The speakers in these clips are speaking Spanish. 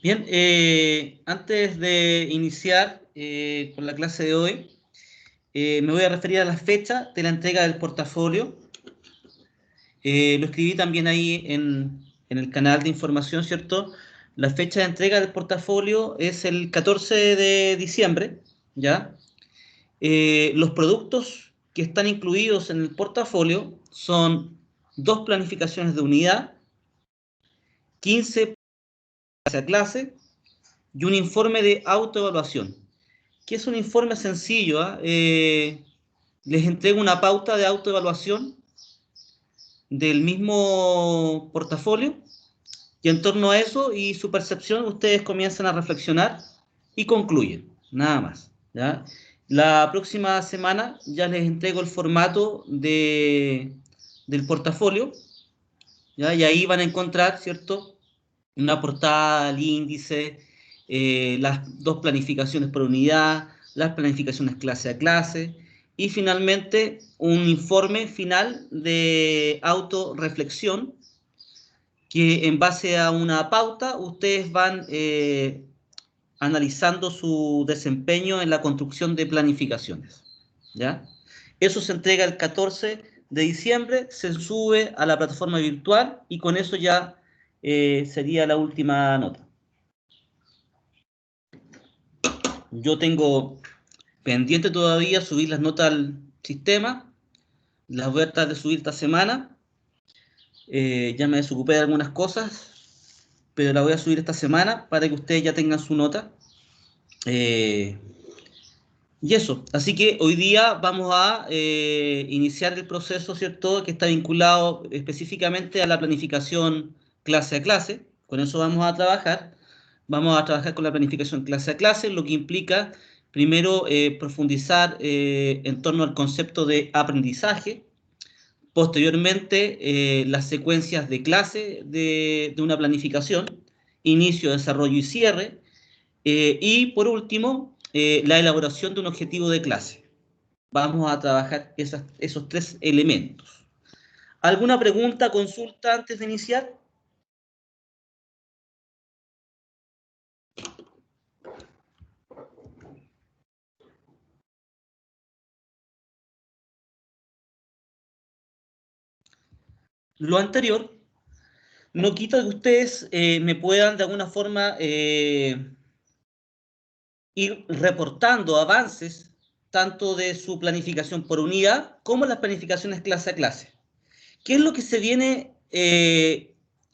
Bien, antes de iniciar con la clase de hoy, me voy a referir a la fecha de la entrega del portafolio. Lo escribí también ahí en el canal de información, ¿cierto? La fecha de entrega del portafolio es el 14 de diciembre, ¿ya? Los productos que están incluidos en el portafolio son 2 planificaciones de unidad, 15 clase a clase y un informe de autoevaluación, que es un informe sencillo. Les entrego una pauta de autoevaluación del mismo portafolio y en torno a eso y su percepción ustedes comienzan a reflexionar y concluyen, nada más, ¿ya? La próxima semana ya les entrego el formato del portafolio, ¿ya? Y ahí van a encontrar, ¿cierto?, una portada, el índice, las 2 planificaciones por unidad, las planificaciones clase a clase y finalmente un informe final de autorreflexión que en base a una pauta ustedes van analizando su desempeño en la construcción de planificaciones, ¿ya? Eso se entrega el 14 de diciembre, se sube a la plataforma virtual y con eso ya sería la última nota. Yo tengo pendiente todavía subir las notas al sistema, las voy a tratar de subir esta semana. Ya me desocupé de algunas cosas, pero la voy a subir esta semana para que ustedes ya tengan su nota. Y eso, así que hoy día vamos a iniciar el proceso, ¿cierto?, que está vinculado específicamente a la planificación clase a clase. Con eso vamos a trabajar. Vamos a trabajar con la planificación clase a clase, lo que implica, primero, profundizar en torno al concepto de aprendizaje. Posteriormente, las secuencias de clase de una planificación, inicio, desarrollo y cierre. Y por último, la elaboración de un objetivo de clase. Vamos a trabajar esos 3 elementos. ¿Alguna pregunta, consulta antes de iniciar? Lo anterior no quita que ustedes me puedan de alguna forma ir reportando avances tanto de su planificación por unidad como las planificaciones clase a clase. ¿Qué es lo que se viene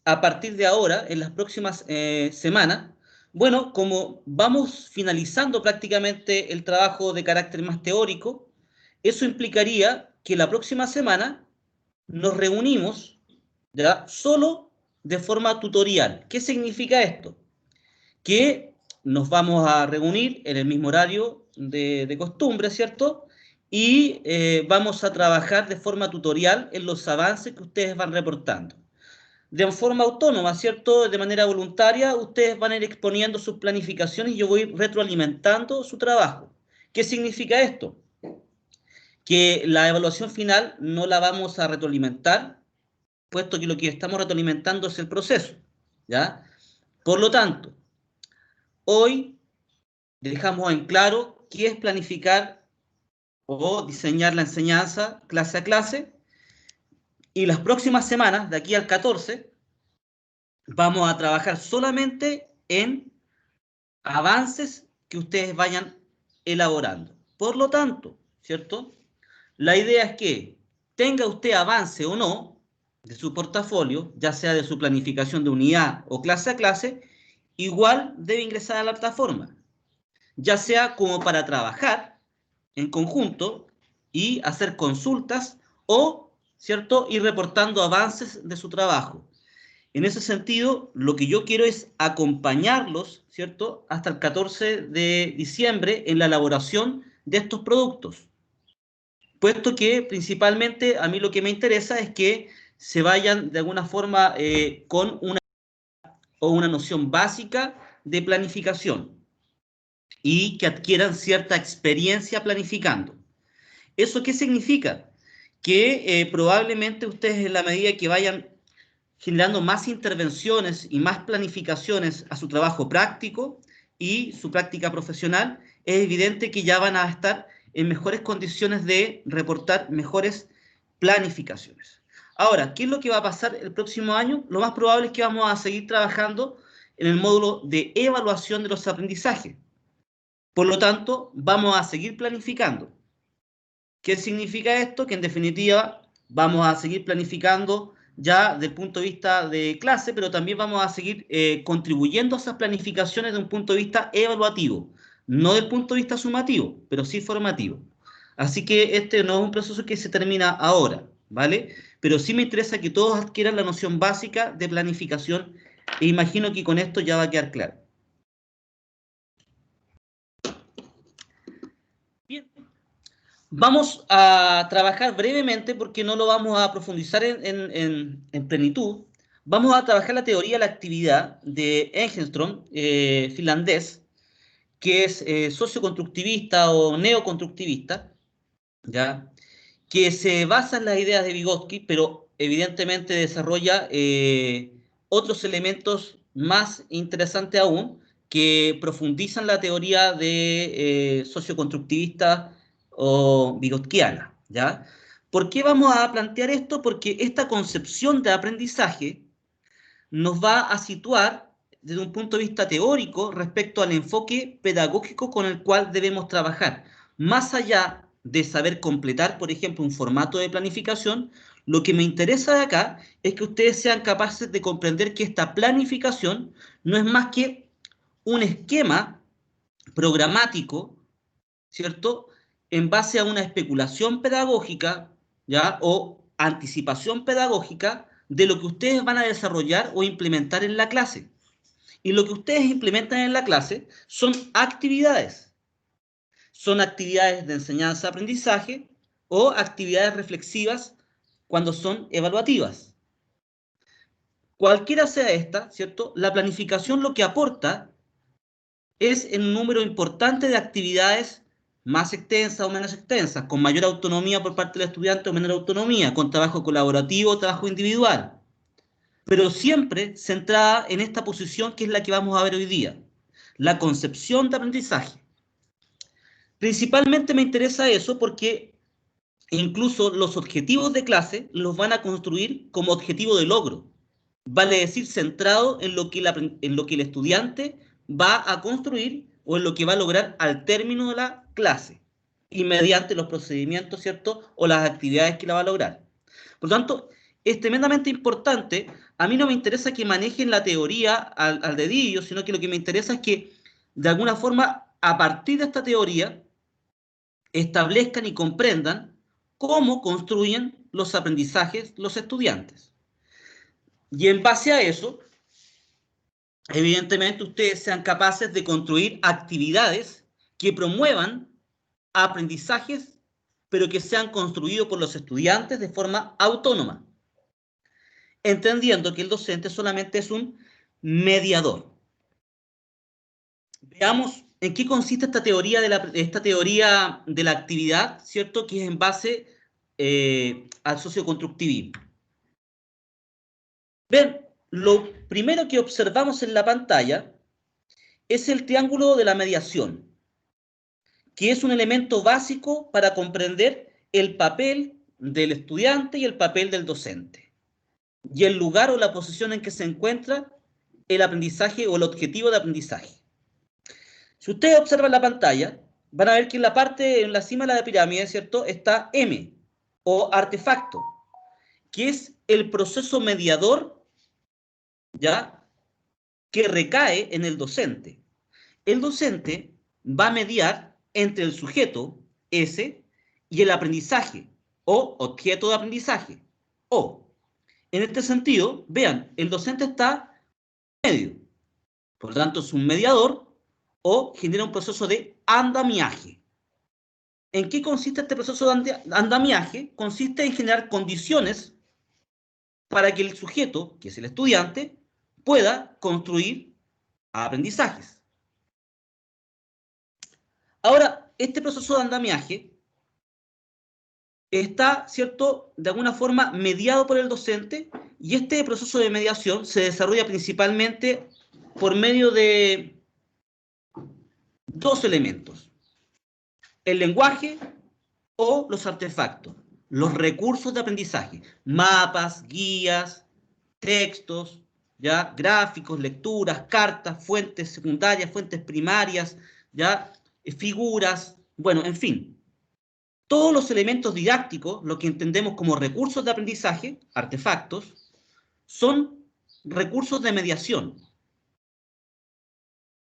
a partir de ahora, en las próximas semanas? Bueno, como vamos finalizando prácticamente el trabajo de carácter más teórico, eso implicaría que la próxima semana nos reunimos, ¿ya?, solo de forma tutorial. ¿Qué significa esto? Que nos vamos a reunir en el mismo horario de costumbre, ¿cierto? Y vamos a trabajar de forma tutorial en los avances que ustedes van reportando. De forma autónoma, ¿cierto? De manera voluntaria, ustedes van a ir exponiendo sus planificaciones y yo voy retroalimentando su trabajo. ¿Qué significa esto? Que la evaluación final no la vamos a retroalimentar, puesto que lo que estamos retroalimentando es el proceso, ¿ya? Por lo tanto, hoy dejamos en claro qué es planificar o diseñar la enseñanza clase a clase, y las próximas semanas, de aquí al 14, vamos a trabajar solamente en avances que ustedes vayan elaborando. Por lo tanto, ¿cierto?, la idea es que tenga usted avance o no de su portafolio, ya sea de su planificación de unidad o clase a clase, igual debe ingresar a la plataforma, ya sea como para trabajar en conjunto y hacer consultas o, ¿cierto?, ir reportando avances de su trabajo. En ese sentido, lo que yo quiero es acompañarlos, ¿cierto?, hasta el 14 de diciembre en la elaboración de estos productos, puesto que principalmente a mí lo que me interesa es que se vayan de alguna forma con una noción básica de planificación y que adquieran cierta experiencia planificando. ¿Eso qué significa? Que probablemente ustedes, en la medida que vayan generando más intervenciones y más planificaciones a su trabajo práctico y su práctica profesional, es evidente que ya van a estar en mejores condiciones de reportar mejores planificaciones. Ahora, ¿qué es lo que va a pasar el próximo año? Lo más probable es que vamos a seguir trabajando en el módulo de evaluación de los aprendizajes. Por lo tanto, vamos a seguir planificando. ¿Qué significa esto? Que en definitiva vamos a seguir planificando ya desde el punto de vista de clase, pero también vamos a seguir contribuyendo a esas planificaciones desde un punto de vista evaluativo, no desde el punto de vista sumativo, pero sí formativo. Así que este no es un proceso que se termina ahora, ¿vale? Pero sí me interesa que todos adquieran la noción básica de planificación e imagino que con esto ya va a quedar claro. Bien. Vamos a trabajar brevemente, porque no lo vamos a profundizar en plenitud. Vamos a trabajar la teoría de la actividad de Engelstrom, finlandés, que es socioconstructivista o neoconstructivista, ¿ya? Que se basa en las ideas de Vygotsky, pero evidentemente desarrolla otros elementos más interesantes aún, que profundizan la teoría de socioconstructivista o vigotskiana, ¿ya? ¿Por qué vamos a plantear esto? Porque esta concepción de aprendizaje nos va a situar desde un punto de vista teórico respecto al enfoque pedagógico con el cual debemos trabajar. Más allá de saber completar, por ejemplo, un formato de planificación, lo que me interesa de acá es que ustedes sean capaces de comprender que esta planificación no es más que un esquema programático, ¿cierto? En base a una especulación pedagógica, ¿ya? O anticipación pedagógica de lo que ustedes van a desarrollar o implementar en la clase. Y lo que ustedes implementan en la clase son actividades. Son actividades de enseñanza-aprendizaje o actividades reflexivas cuando son evaluativas. Cualquiera sea esta, ¿cierto? La planificación lo que aporta es en un número importante de actividades más extensas o menos extensas, con mayor autonomía por parte del estudiante o menor autonomía, con trabajo colaborativo o trabajo individual, pero siempre centrada en esta posición que es la que vamos a ver hoy día, la concepción de aprendizaje. Principalmente me interesa eso porque incluso los objetivos de clase los van a construir como objetivo de logro, vale decir, centrado en lo que el estudiante va a construir o en lo que va a lograr al término de la clase y mediante los procedimientos, ¿cierto? O las actividades que la va a lograr. Por lo tanto, es tremendamente importante. A mí no me interesa que manejen la teoría al dedillo, sino que lo que me interesa es que, de alguna forma, a partir de esta teoría, establezcan y comprendan cómo construyen los aprendizajes los estudiantes. Y en base a eso, evidentemente ustedes sean capaces de construir actividades que promuevan aprendizajes, pero que sean construidos por los estudiantes de forma autónoma, entendiendo que el docente solamente es un mediador. Veamos en qué consiste esta teoría de la actividad, ¿cierto? Que es en base al socioconstructivismo. Ven, lo primero que observamos en la pantalla es el triángulo de la mediación, que es un elemento básico para comprender el papel del estudiante y el papel del docente, y el lugar o la posición en que se encuentra el aprendizaje o el objetivo de aprendizaje. Si ustedes observan la pantalla, van a ver que en la cima de la pirámide, ¿cierto?, está M, o artefacto, que es el proceso mediador, ¿ya?, que recae en el docente. El docente va a mediar entre el sujeto, S, y el aprendizaje, o objeto de aprendizaje, O. En este sentido, vean, el docente está en medio, por lo tanto es un mediador, o genera un proceso de andamiaje. ¿En qué consiste este proceso de andamiaje? Consiste en generar condiciones para que el sujeto, que es el estudiante, pueda construir aprendizajes. Ahora, este proceso de andamiaje está, ¿cierto?, de alguna forma mediado por el docente, y este proceso de mediación se desarrolla principalmente por medio de dos elementos: el lenguaje o los artefactos, los recursos de aprendizaje, mapas, guías, textos, ¿ya?, gráficos, lecturas, cartas, fuentes secundarias, fuentes primarias, ¿ya?, figuras, bueno, en fin. Todos los elementos didácticos, lo que entendemos como recursos de aprendizaje, artefactos, son recursos de mediación.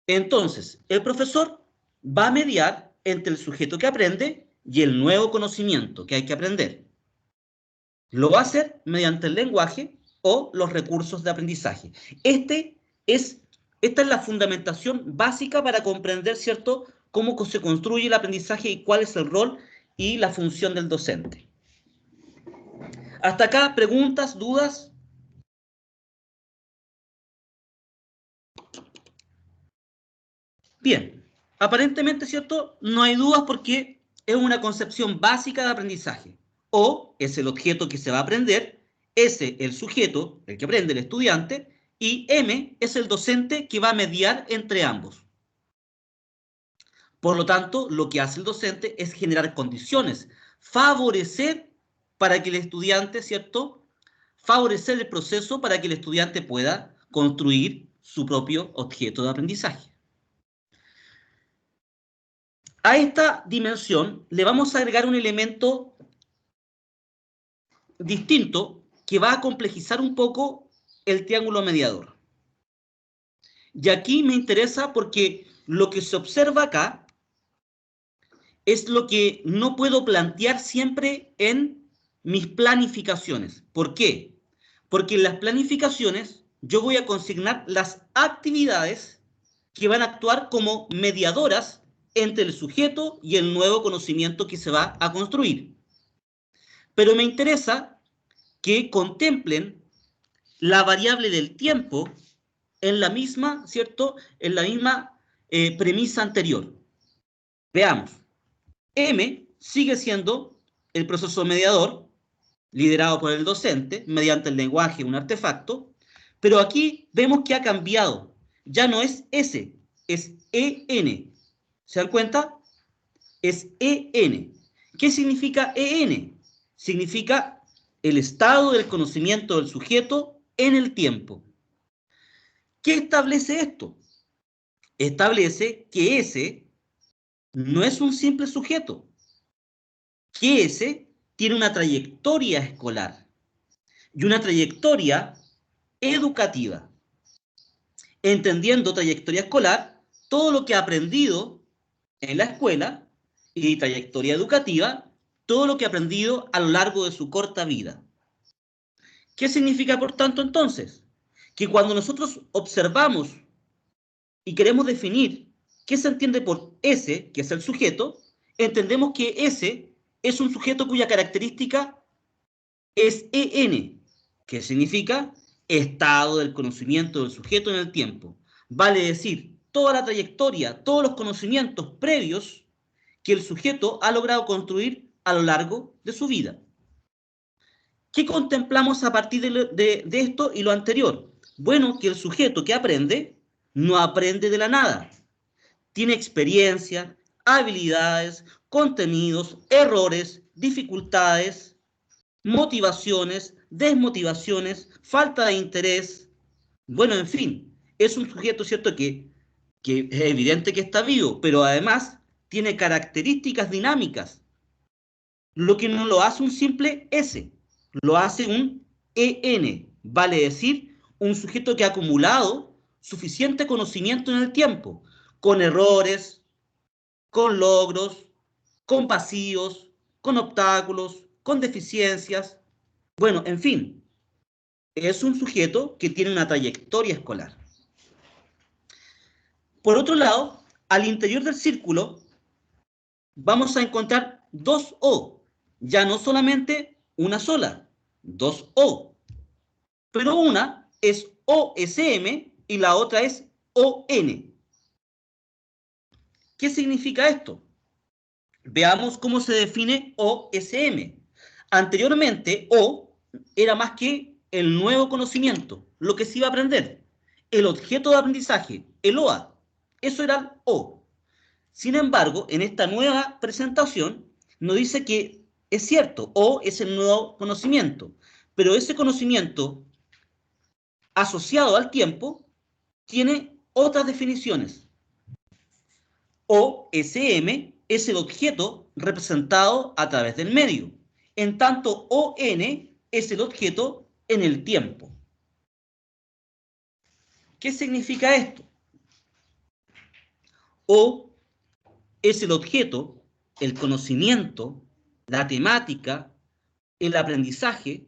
Entonces, el profesor va a mediar entre el sujeto que aprende y el nuevo conocimiento que hay que aprender. Lo va a hacer mediante el lenguaje o los recursos de aprendizaje. Esta es la fundamentación básica para comprender, ¿cierto?, cómo se construye el aprendizaje y cuál es el rol y la función del docente. Hasta acá, ¿preguntas, dudas? Bien, aparentemente, ¿cierto?, no hay dudas porque es una concepción básica de aprendizaje. O es el objeto que se va a aprender, S el sujeto, el que aprende, el estudiante, y M es el docente que va a mediar entre ambos. Por lo tanto, lo que hace el docente es generar condiciones, favorecer para que el estudiante, ¿cierto?, favorecer el proceso para que el estudiante pueda construir su propio objeto de aprendizaje. A esta dimensión le vamos a agregar un elemento distinto que va a complejizar un poco el triángulo mediador. Y aquí me interesa porque lo que se observa acá es lo que no puedo plantear siempre en mis planificaciones. ¿Por qué? Porque en las planificaciones yo voy a consignar las actividades que van a actuar como mediadoras entre el sujeto y el nuevo conocimiento que se va a construir. Pero me interesa que contemplen la variable del tiempo en la misma, ¿cierto?, en la misma premisa anterior. Veamos. M sigue siendo el proceso mediador, liderado por el docente, mediante el lenguaje, un artefacto, pero aquí vemos que ha cambiado. Ya no es S, es EN. ¿Se dan cuenta? Es EN. ¿Qué significa EN? Significa el estado del conocimiento del sujeto en el tiempo. ¿Qué establece esto? Establece que S no es un simple sujeto, que S tiene una trayectoria escolar y una trayectoria educativa. Entendiendo trayectoria escolar, todo lo que ha aprendido en la escuela, y trayectoria educativa, todo lo que ha aprendido a lo largo de su corta vida. ¿Qué significa, por tanto, entonces? Que cuando nosotros observamos y queremos definir qué se entiende por S, que es el sujeto, entendemos que S es un sujeto cuya característica es EN, que significa estado del conocimiento del sujeto en el tiempo. Vale decir, toda la trayectoria, todos los conocimientos previos que el sujeto ha logrado construir a lo largo de su vida. ¿Qué contemplamos a partir de esto y lo anterior? Bueno, que el sujeto que aprende no aprende de la nada. Tiene experiencia, habilidades, contenidos, errores, dificultades, motivaciones, desmotivaciones, falta de interés. Bueno, en fin, es un sujeto, ¿cierto?, que es evidente que está vivo, pero además tiene características dinámicas, lo que no lo hace un simple S, lo hace un EN, vale decir, un sujeto que ha acumulado suficiente conocimiento en el tiempo, con errores, con logros, con vacíos, con obstáculos, con deficiencias. Bueno, en fin, es un sujeto que tiene una trayectoria escolar. Por otro lado, al interior del círculo vamos a encontrar dos O, ya no solamente una sola, dos O, pero una es OSM y la otra es ON. ¿Qué significa esto? Veamos cómo se define OSM. Anteriormente, O era más que el nuevo conocimiento, lo que se iba a aprender. El objeto de aprendizaje, el OA, eso era el O. Sin embargo, en esta nueva presentación nos dice que es cierto, O es el nuevo conocimiento, pero ese conocimiento asociado al tiempo tiene otras definiciones. O SM es el objeto representado a través del medio, en tanto ON es el objeto en el tiempo. ¿Qué significa esto? O es el objeto, el conocimiento, la temática, el aprendizaje,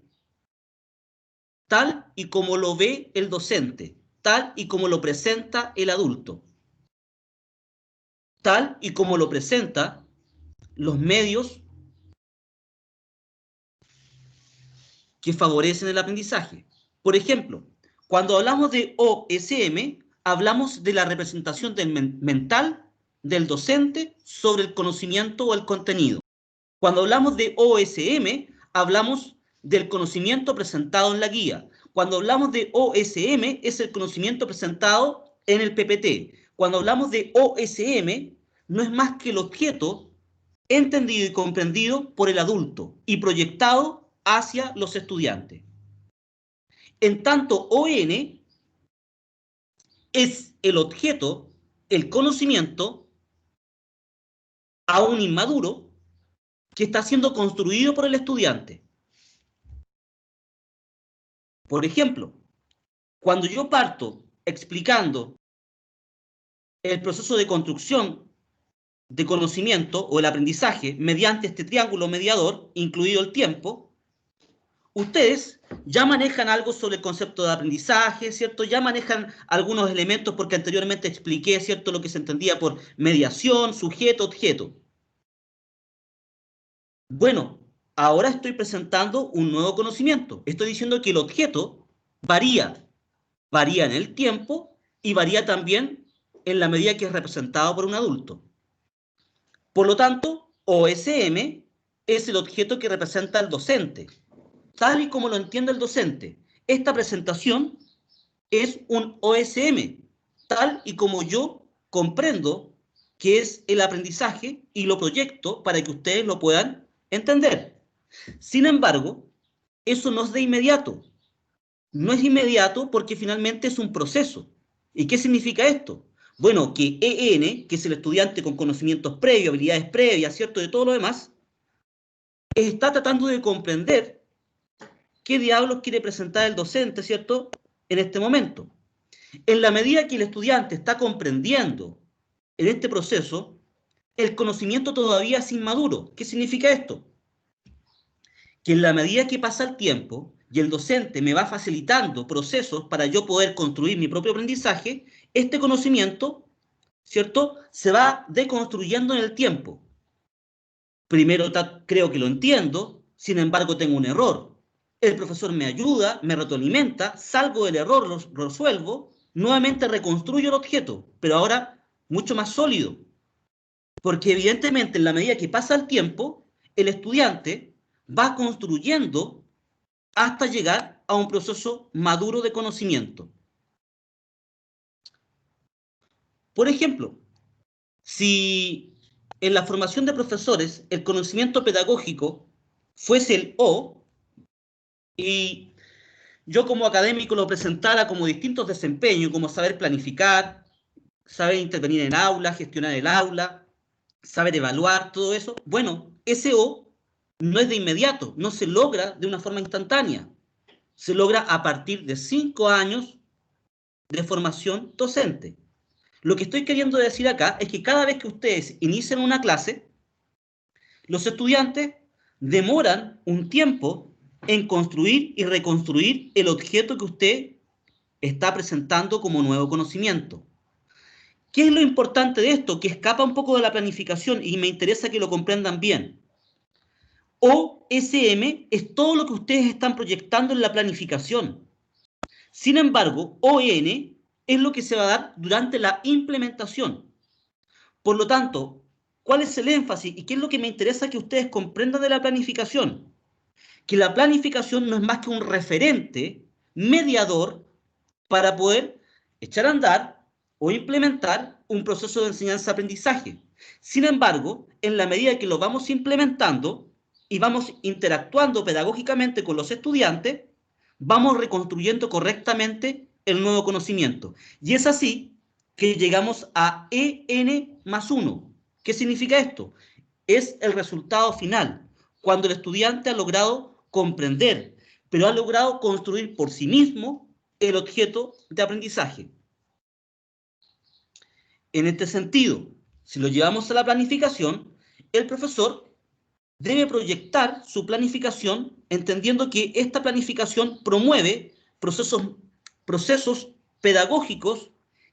tal y como lo ve el docente, tal y como lo presenta el adulto, tal y como lo presenta los medios que favorecen el aprendizaje. Por ejemplo, cuando hablamos de OSM, hablamos de la representación del mental del docente sobre el conocimiento o el contenido. Cuando hablamos de OSM, hablamos del conocimiento presentado en la guía. Cuando hablamos de OSM, es el conocimiento presentado en el PPT. Cuando hablamos de OSM, no es más que el objeto entendido y comprendido por el adulto y proyectado hacia los estudiantes. En tanto, ON es el objeto, el conocimiento, aún inmaduro, que está siendo construido por el estudiante. Por ejemplo, cuando yo parto explicando el proceso de construcción de conocimiento o el aprendizaje mediante este triángulo mediador, incluido el tiempo, ustedes ya manejan algo sobre el concepto de aprendizaje, ¿cierto? Ya manejan algunos elementos porque anteriormente expliqué, ¿cierto? Lo que se entendía por mediación, sujeto, objeto. Bueno, ahora estoy presentando un nuevo conocimiento. Estoy diciendo que el objeto varía. Varía en el tiempo y varía también en la medida que es representado por un adulto. Por lo tanto, OSM es el objeto que representa al docente, tal y como lo entiende el docente. Esta presentación es un OSM, tal y como yo comprendo que es el aprendizaje y lo proyecto para que ustedes lo puedan entender. Sin embargo, eso no es de inmediato. No es inmediato porque finalmente es un proceso. ¿Y qué significa esto? Bueno, que EN, que es el estudiante con conocimientos previos, habilidades previas, ¿cierto? De todo lo demás, está tratando de comprender qué diablos quiere presentar el docente, ¿cierto? En este momento. En la medida que el estudiante está comprendiendo en este proceso, el conocimiento todavía es inmaduro. ¿Qué significa esto? Que en la medida que pasa el tiempo y el docente me va facilitando procesos para yo poder construir mi propio aprendizaje, este conocimiento, ¿cierto?, se va deconstruyendo en el tiempo. Primero creo que lo entiendo, sin embargo tengo un error. El profesor me ayuda, me retroalimenta, salgo del error, lo resuelvo, nuevamente reconstruyo el objeto, pero ahora mucho más sólido. Porque evidentemente en la medida que pasa el tiempo, el estudiante va construyendo hasta llegar a un proceso maduro de conocimiento. Por ejemplo, si en la formación de profesores el conocimiento pedagógico fuese el O y yo como académico lo presentara como distintos desempeños, como saber planificar, saber intervenir en aula, gestionar el aula, saber evaluar, todo eso, bueno, ese O no es de inmediato, no se logra de una forma instantánea. Se logra a partir de 5 años de formación docente. Lo que estoy queriendo decir acá es que cada vez que ustedes inician una clase, los estudiantes demoran un tiempo en construir y reconstruir el objeto que usted está presentando como nuevo conocimiento. ¿Qué es lo importante de esto? Que escapa un poco de la planificación y me interesa que lo comprendan bien. OSM es todo lo que ustedes están proyectando en la planificación. Sin embargo, ON es lo que se va a dar durante la implementación. Por lo tanto, ¿cuál es el énfasis y qué es lo que me interesa que ustedes comprendan de la planificación? que la planificación no es más que un referente mediador para poder echar a andar o implementar un proceso de enseñanza-aprendizaje. Sin embargo, en la medida que lo vamos implementando y vamos interactuando pedagógicamente con los estudiantes, vamos reconstruyendo correctamente el nuevo conocimiento. Y es así que llegamos a EN+1. ¿Qué significa esto? Es el resultado final, cuando el estudiante ha logrado comprender, pero ha logrado construir por sí mismo el objeto de aprendizaje. En este sentido, si lo llevamos a la planificación, el profesor debe proyectar su planificación entendiendo que esta planificación promueve procesos pedagógicos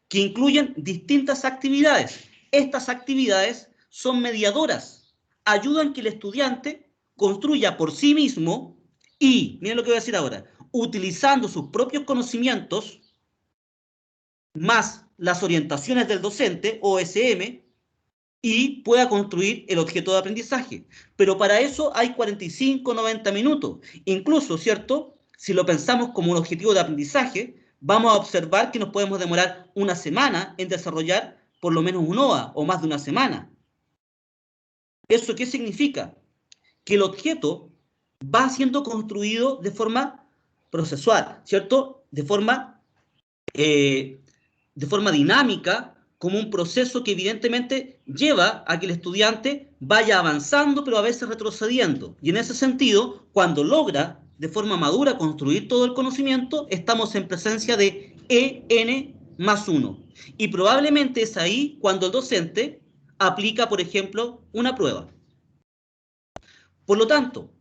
que incluyen distintas actividades. Estas actividades son mediadoras, ayudan a que el estudiante construya por sí mismo y, miren lo que voy a decir ahora, utilizando sus propios conocimientos más las orientaciones del docente, OSM, y pueda construir el objeto de aprendizaje. Pero para eso hay 45, 90 minutos. Incluso, ¿cierto? Si lo pensamos como un objetivo de aprendizaje, vamos a observar que nos podemos demorar una semana en desarrollar por lo menos un OA o más de una semana. ¿Eso qué significa? Que el objeto va siendo construido de forma procesual, ¿cierto? De forma dinámica, como un proceso que evidentemente lleva a que el estudiante vaya avanzando, pero a veces retrocediendo. Y en ese sentido, cuando logra de forma madura construir todo el conocimiento, estamos en presencia de EN+1. Y probablemente es ahí cuando el docente aplica, por ejemplo, una prueba. Por lo tanto,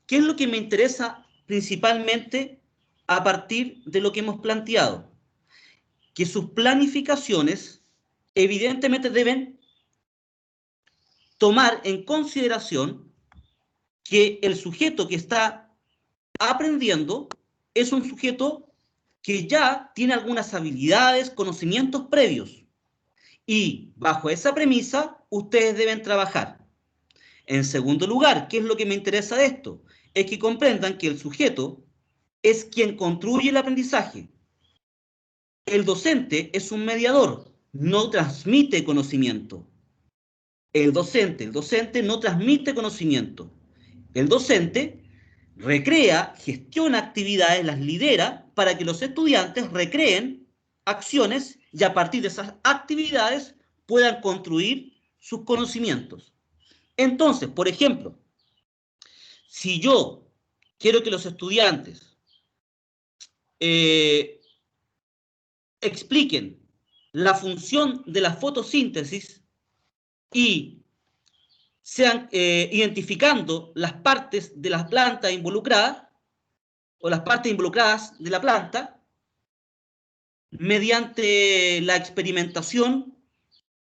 ¿qué es lo que me interesa principalmente a partir de lo que hemos planteado? Que sus planificaciones evidentemente deben tomar en consideración que el sujeto que está aprendiendo es un sujeto que ya tiene algunas habilidades, conocimientos previos. Y bajo esa premisa, ustedes deben trabajar. En segundo lugar, ¿qué es lo que me interesa de esto? Es que comprendan que el sujeto es quien construye el aprendizaje. El docente es un mediador, no transmite conocimiento. El docente no transmite conocimiento. El docente recrea, gestiona actividades, las lidera para que los estudiantes recreen acciones y a partir de esas actividades puedan construir sus conocimientos. Entonces, por ejemplo, si yo quiero que los estudiantes expliquen la función de la fotosíntesis y sean identificando las partes de las plantas involucradas o las partes involucradas de la planta mediante la experimentación,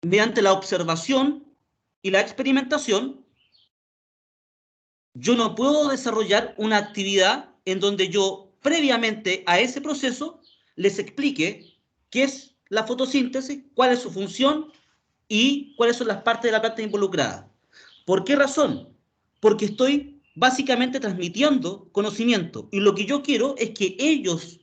mediante la observación y la experimentación, yo no puedo desarrollar una actividad en donde yo previamente a ese proceso les explique qué es la fotosíntesis, cuál es su función y cuáles son las partes de la planta involucradas. ¿Por qué razón? Porque estoy básicamente transmitiendo conocimiento y lo que yo quiero es que ellos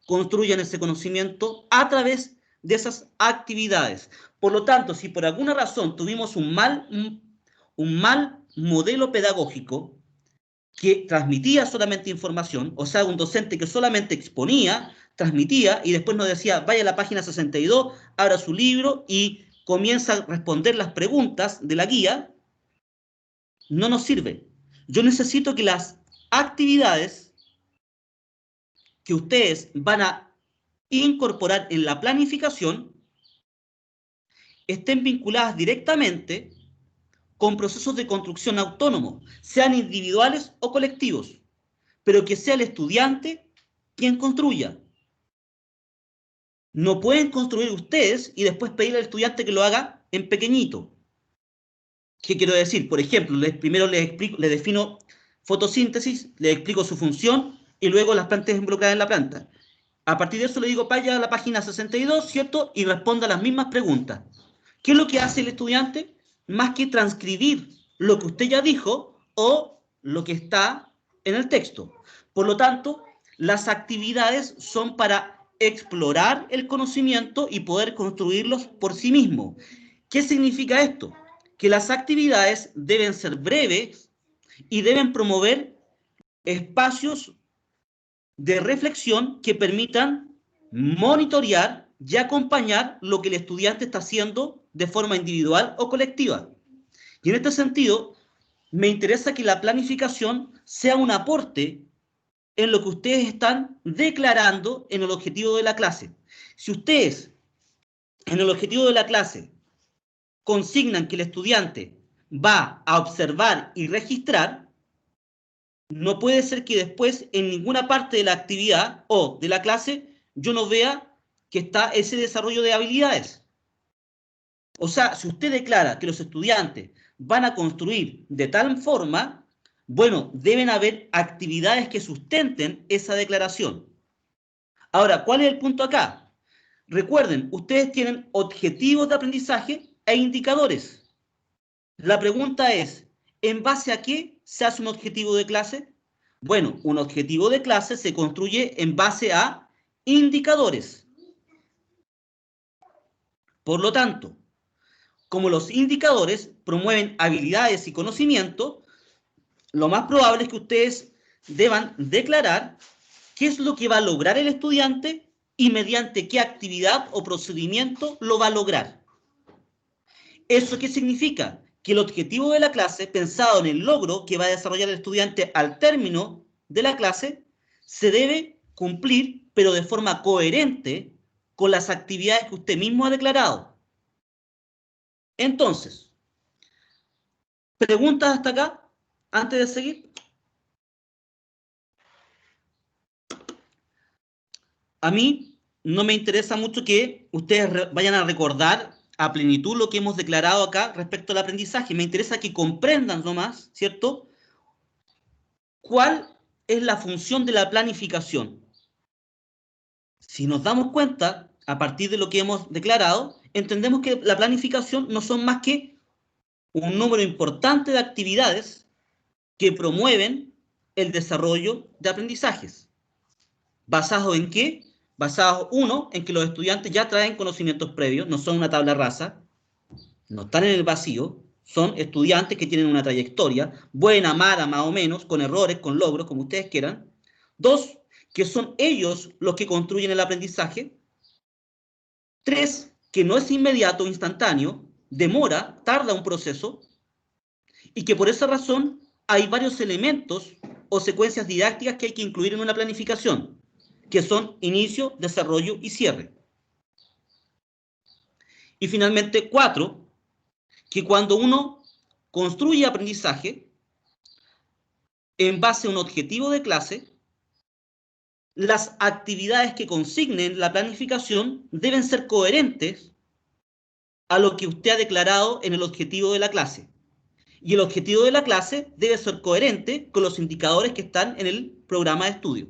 construyan ese conocimiento a través de esas actividades. Por lo tanto, si por alguna razón tuvimos un mal modelo pedagógico que transmitía solamente información, o sea, un docente que solamente exponía, transmitía y después nos decía, vaya a la página 62, abra su libro y comienza a responder las preguntas de la guía, no nos sirve. Yo necesito que las actividades que ustedes van a incorporar en la planificación estén vinculadas directamente con procesos de construcción autónomos, sean individuales o colectivos, pero que sea el estudiante quien construya. No pueden construir ustedes y después pedirle al estudiante que lo haga en pequeñito. ¿Qué quiero decir? Por ejemplo, primero les defino fotosíntesis, les explico su función y luego las plantas involucradas en la planta. A partir de eso le digo, vaya a la página 62, ¿cierto? Y responda las mismas preguntas. ¿Qué es lo que hace el estudiante? Más que transcribir lo que usted ya dijo o lo que está en el texto. Por lo tanto, las actividades son para explorar el conocimiento y poder construirlos por sí mismo. ¿Qué significa esto? Que las actividades deben ser breves y deben promover espacios de reflexión que permitan monitorear y acompañar lo que el estudiante está haciendo de forma individual o colectiva. Y en este sentido, me interesa que la planificación sea un aporte en lo que ustedes están declarando en el objetivo de la clase. Si ustedes en el objetivo de la clase consignan que el estudiante va a observar y registrar, no puede ser que después en ninguna parte de la actividad o de la clase yo no vea que está ese desarrollo de habilidades. O sea, si usted declara que los estudiantes van a construir de tal forma, bueno, deben haber actividades que sustenten esa declaración. Ahora, ¿cuál es el punto acá? Recuerden, ustedes tienen objetivos de aprendizaje e indicadores. La pregunta es, ¿en base a qué se hace un objetivo de clase? Bueno, un objetivo de clase se construye en base a indicadores. Por lo tanto, como los indicadores promueven habilidades y conocimiento, lo más probable es que ustedes deban declarar qué es lo que va a lograr el estudiante y mediante qué actividad o procedimiento lo va a lograr. ¿Eso qué significa? Que el objetivo de la clase, pensado en el logro que va a desarrollar el estudiante al término de la clase, se debe cumplir, pero de forma coherente con las actividades que usted mismo ha declarado. Entonces, ¿preguntas hasta acá antes de seguir? A mí no me interesa mucho que ustedes vayan a recordar a plenitud lo que hemos declarado acá respecto al aprendizaje. Me interesa que comprendan nomás, ¿cierto? ¿Cuál es la función de la planificación? Si nos damos cuenta, a partir de lo que hemos declarado, entendemos que la planificación no son más que un número importante de actividades que promueven el desarrollo de aprendizajes. ¿Basado en qué? Basado, uno, en que los estudiantes ya traen conocimientos previos, no son una tabla rasa, no están en el vacío, son estudiantes que tienen una trayectoria, buena, mala, más o menos, con errores, con logros, como ustedes quieran. Dos, que son ellos los que construyen el aprendizaje. Tres, que no es inmediato o instantáneo, demora, tarda un proceso, y que por esa razón hay varios elementos o secuencias didácticas que hay que incluir en una planificación, que son inicio, desarrollo y cierre. Y finalmente, cuatro, que cuando uno construye aprendizaje en base a un objetivo de clase, las actividades que consignen la planificación deben ser coherentes a lo que usted ha declarado en el objetivo de la clase. Y el objetivo de la clase debe ser coherente con los indicadores que están en el programa de estudio.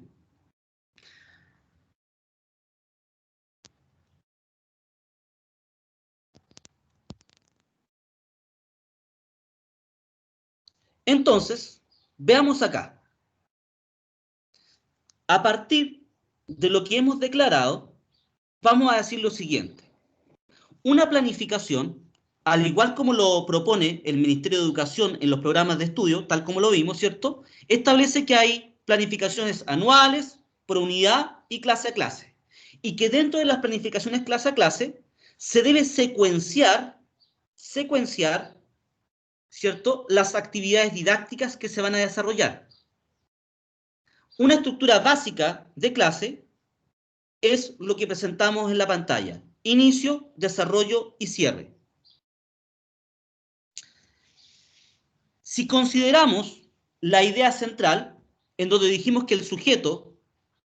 Entonces, veamos acá. A partir de lo que hemos declarado, vamos a decir lo siguiente. Una planificación, al igual como lo propone el Ministerio de Educación en los programas de estudio, tal como lo vimos, ¿cierto? Establece que hay planificaciones anuales, por unidad y clase a clase. Y que dentro de las planificaciones clase a clase se debe secuenciar, ¿cierto? Las actividades didácticas que se van a desarrollar. Una estructura básica de clase es lo que presentamos en la pantalla. Inicio, desarrollo y cierre. Si consideramos la idea central, en donde dijimos que el sujeto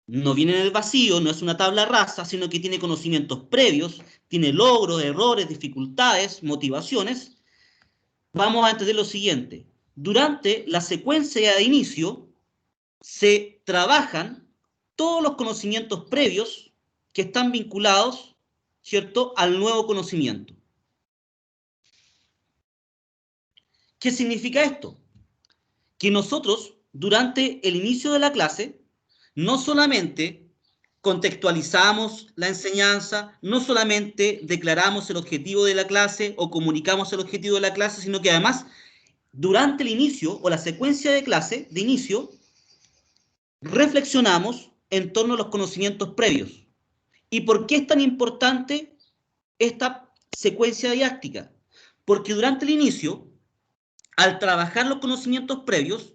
no viene en el vacío, no es una tabla rasa, sino que tiene conocimientos previos, tiene logros, errores, dificultades, motivaciones, vamos a entender lo siguiente. Durante la secuencia de inicio se trabajan todos los conocimientos previos que están vinculados, ¿cierto?, al nuevo conocimiento. ¿Qué significa esto? Que nosotros durante el inicio de la clase, no solamente contextualizamos la enseñanza, no solamente declaramos el objetivo de la clase o comunicamos el objetivo de la clase, sino que además, durante el inicio o la secuencia de clase, de inicio, reflexionamos en torno a los conocimientos previos. ¿Y por qué es tan importante esta secuencia didáctica? Porque durante el inicio, al trabajar los conocimientos previos,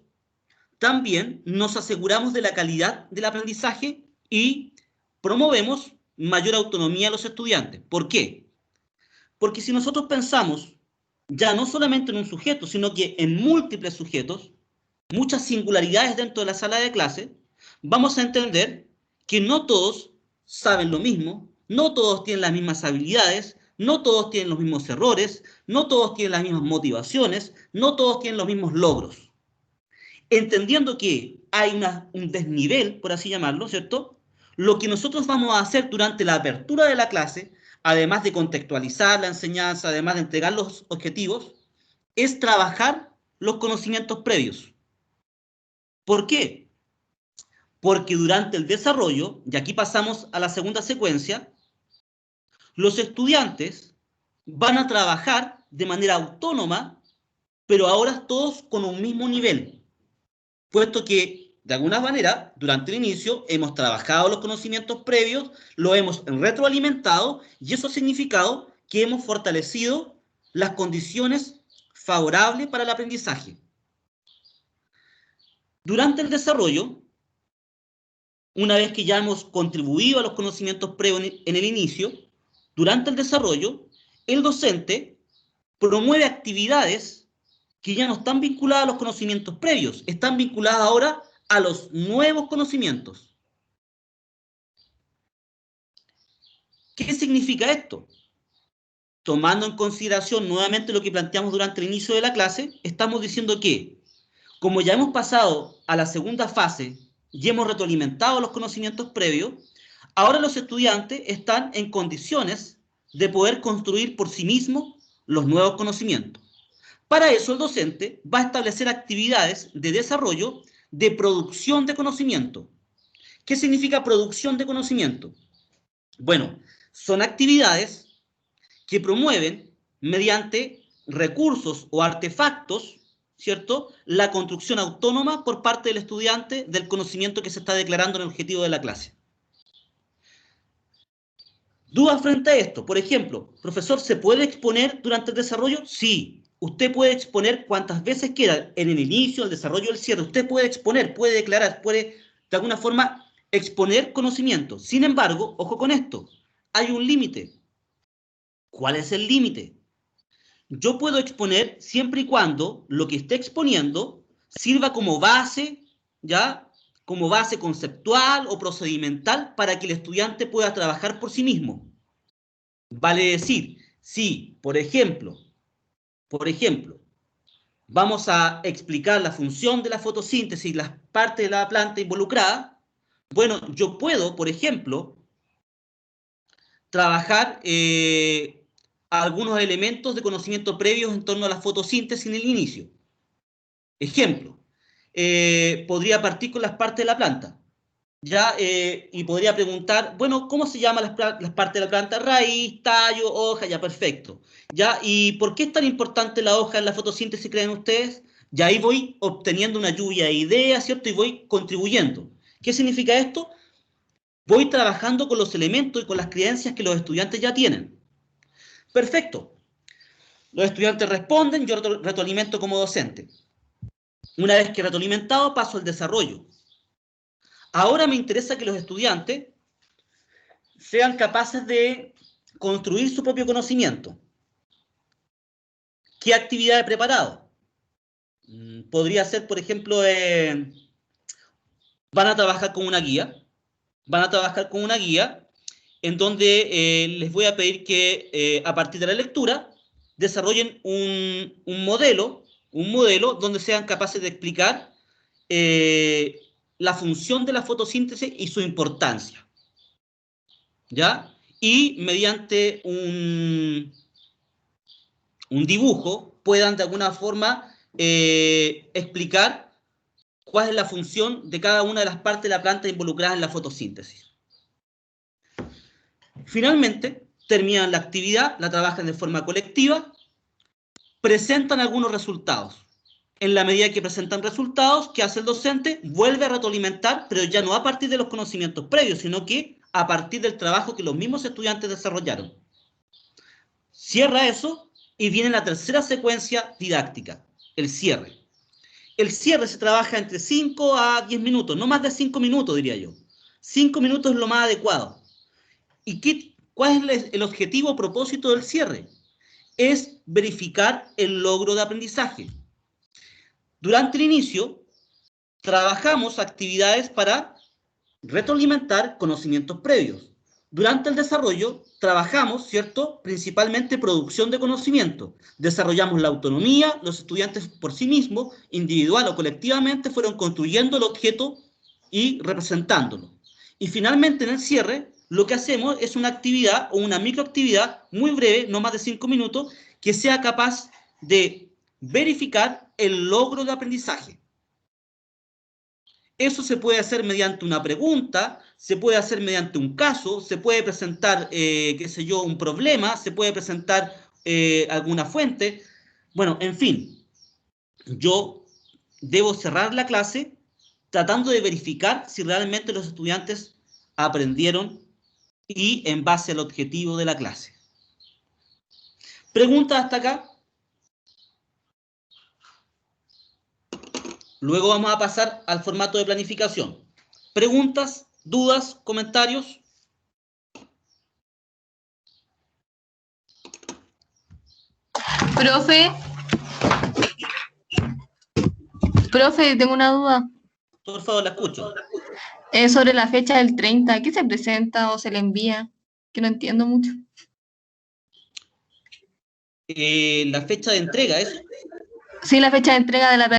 también nos aseguramos de la calidad del aprendizaje y promovemos mayor autonomía a los estudiantes. ¿Por qué? Porque si nosotros pensamos ya no solamente en un sujeto, sino que en múltiples sujetos, muchas singularidades dentro de la sala de clase, vamos a entender que no todos saben lo mismo, no todos tienen las mismas habilidades, no todos tienen los mismos errores, no todos tienen las mismas motivaciones, no todos tienen los mismos logros. Entendiendo que hay un desnivel, por así llamarlo, ¿cierto? Lo que nosotros vamos a hacer durante la apertura de la clase, además de contextualizar la enseñanza, además de entregar los objetivos, es trabajar los conocimientos previos. ¿Por qué? Porque durante el desarrollo, y aquí pasamos a la segunda secuencia, los estudiantes van a trabajar de manera autónoma, pero ahora todos con un mismo nivel, puesto que, de alguna manera, durante el inicio hemos trabajado los conocimientos previos, lo hemos retroalimentado, y eso ha significado que hemos fortalecido las condiciones favorables para el aprendizaje. Durante el desarrollo, una vez que ya hemos contribuido a los conocimientos previos en el inicio, durante el desarrollo, el docente promueve actividades que ya no están vinculadas a los conocimientos previos, están vinculadas ahora a los nuevos conocimientos. ¿Qué significa esto? Tomando en consideración nuevamente lo que planteamos durante el inicio de la clase, estamos diciendo que, como ya hemos pasado a la segunda fase y hemos retroalimentado los conocimientos previos, ahora los estudiantes están en condiciones de poder construir por sí mismos los nuevos conocimientos. Para eso el docente va a establecer actividades de desarrollo de producción de conocimiento. ¿Qué significa producción de conocimiento? Bueno, son actividades que promueven mediante recursos o artefactos, ¿cierto?, la construcción autónoma por parte del estudiante del conocimiento que se está declarando en el objetivo de la clase. ¿Dudas frente a esto? Por ejemplo, profesor, ¿se puede exponer durante el desarrollo? Sí. Usted puede exponer cuantas veces quiera, en el inicio, el desarrollo, el cierre. Usted puede exponer, puede declarar, puede de alguna forma exponer conocimiento. Sin embargo, ojo con esto, hay un límite. ¿Cuál es el límite? Yo puedo exponer siempre y cuando lo que esté exponiendo sirva como base, ¿ya? Como base conceptual o procedimental para que el estudiante pueda trabajar por sí mismo. Vale decir, si, por ejemplo, vamos a explicar la función de la fotosíntesis y las partes de la planta involucrada, bueno, yo puedo, por ejemplo, trabajar algunos elementos de conocimiento previos en torno a la fotosíntesis en el inicio. Ejemplo, podría partir con las partes de la planta, ¿ya? Y podría preguntar, bueno, ¿cómo se llaman las partes de la planta? Raíz, tallo, hoja, ya, perfecto. ¿Ya? ¿Y por qué es tan importante la hoja en la fotosíntesis, creen ustedes? Ya ahí voy obteniendo una lluvia de ideas, ¿cierto? Y voy contribuyendo. ¿Qué significa esto? Voy trabajando con los elementos y con las creencias que los estudiantes ya tienen. Perfecto. Los estudiantes responden, yo retroalimento como docente. Una vez que retroalimentado, paso al desarrollo. Ahora me interesa que los estudiantes sean capaces de construir su propio conocimiento. ¿Qué actividad he preparado? Podría ser, por ejemplo, van a trabajar con una guía. Van a trabajar con una guía en donde les voy a pedir que a partir de la lectura desarrollen un modelo donde sean capaces de explicar la función de la fotosíntesis y su importancia, ¿ya? Y mediante un dibujo puedan de alguna forma explicar cuál es la función de cada una de las partes de la planta involucradas en la fotosíntesis. Finalmente, terminan la actividad, la trabajan de forma colectiva, presentan algunos resultados. En la medida que presentan resultados, ¿qué hace el docente? Vuelve a retroalimentar, pero ya no a partir de los conocimientos previos, sino que a partir del trabajo que los mismos estudiantes desarrollaron. Cierra eso y viene la tercera secuencia didáctica, el cierre. El cierre se trabaja entre 5 a 10 minutos, no más de 5 minutos, diría yo. 5 minutos es lo más adecuado. ¿Y cuál es el objetivo o propósito del cierre? Es verificar el logro de aprendizaje. Durante el inicio, trabajamos actividades para retroalimentar conocimientos previos. Durante el desarrollo, trabajamos, ¿cierto?, principalmente producción de conocimiento. Desarrollamos la autonomía, los estudiantes por sí mismos, individual o colectivamente, fueron construyendo el objeto y representándolo. Y finalmente, en el cierre, lo que hacemos es una actividad o una microactividad muy breve, no más de 5 minutos, que sea capaz de verificar el logro de aprendizaje. Eso se puede hacer mediante una pregunta, se puede hacer mediante un caso, se puede presentar, qué sé yo, un problema, se puede presentar alguna fuente. Bueno, en fin, yo debo cerrar la clase tratando de verificar si realmente los estudiantes aprendieron y en base al objetivo de la clase. ¿Preguntas hasta acá? Luego vamos a pasar al formato de planificación. ¿Preguntas, dudas, comentarios? Profe, tengo una duda. Por favor, la escucho. Es sobre la fecha del 30. ¿Qué se presenta o se le envía? Que no entiendo mucho. La fecha de entrega, ¿eso? Sí, la fecha de entrega de la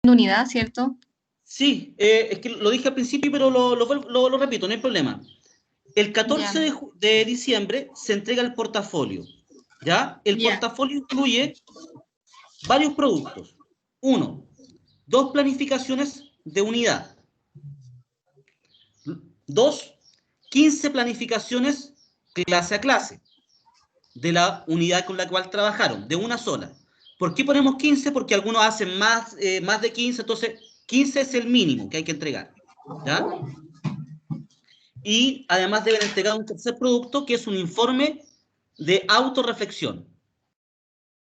unidad, ¿cierto? Sí, es que lo dije al principio, pero lo repito, no hay problema. El 14 de diciembre se entrega el portafolio, ¿ya? El portafolio incluye varios productos. 1, 2 planificaciones de unidad. 2, 15 planificaciones clase a clase de la unidad con la cual trabajaron, de una sola. ¿Por qué ponemos 15? Porque algunos hacen más de 15, entonces 15 es el mínimo que hay que entregar, ¿ya? Y además deben entregar un tercer producto, que es un informe de autorreflexión.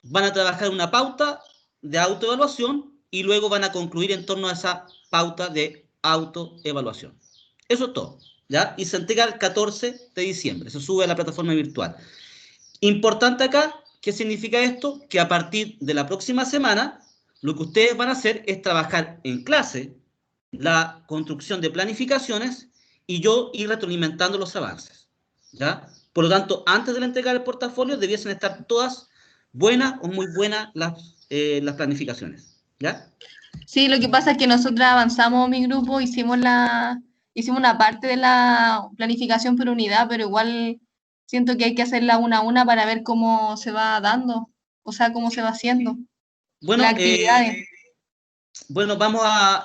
Van a trabajar una pauta de autoevaluación y luego van a concluir en torno a esa pauta de autoevaluación. Eso es todo, ¿ya? Y se entrega el 14 de diciembre, se sube a la plataforma virtual. Importante acá, ¿qué significa esto? Que a partir de la próxima semana, lo que ustedes van a hacer es trabajar en clase la construcción de planificaciones y yo ir retroalimentando los avances, ¿ya? Por lo tanto, antes de la entrega del portafolio, debiesen estar todas buenas o muy buenas las planificaciones, ¿ya? Sí, lo que pasa es que nosotros avanzamos mi grupo, hicimos una parte de la planificación por unidad, pero igual siento que hay que hacerla una a una para ver cómo se va dando, o sea, cómo se va haciendo Bueno, las actividades. Bueno, vamos a,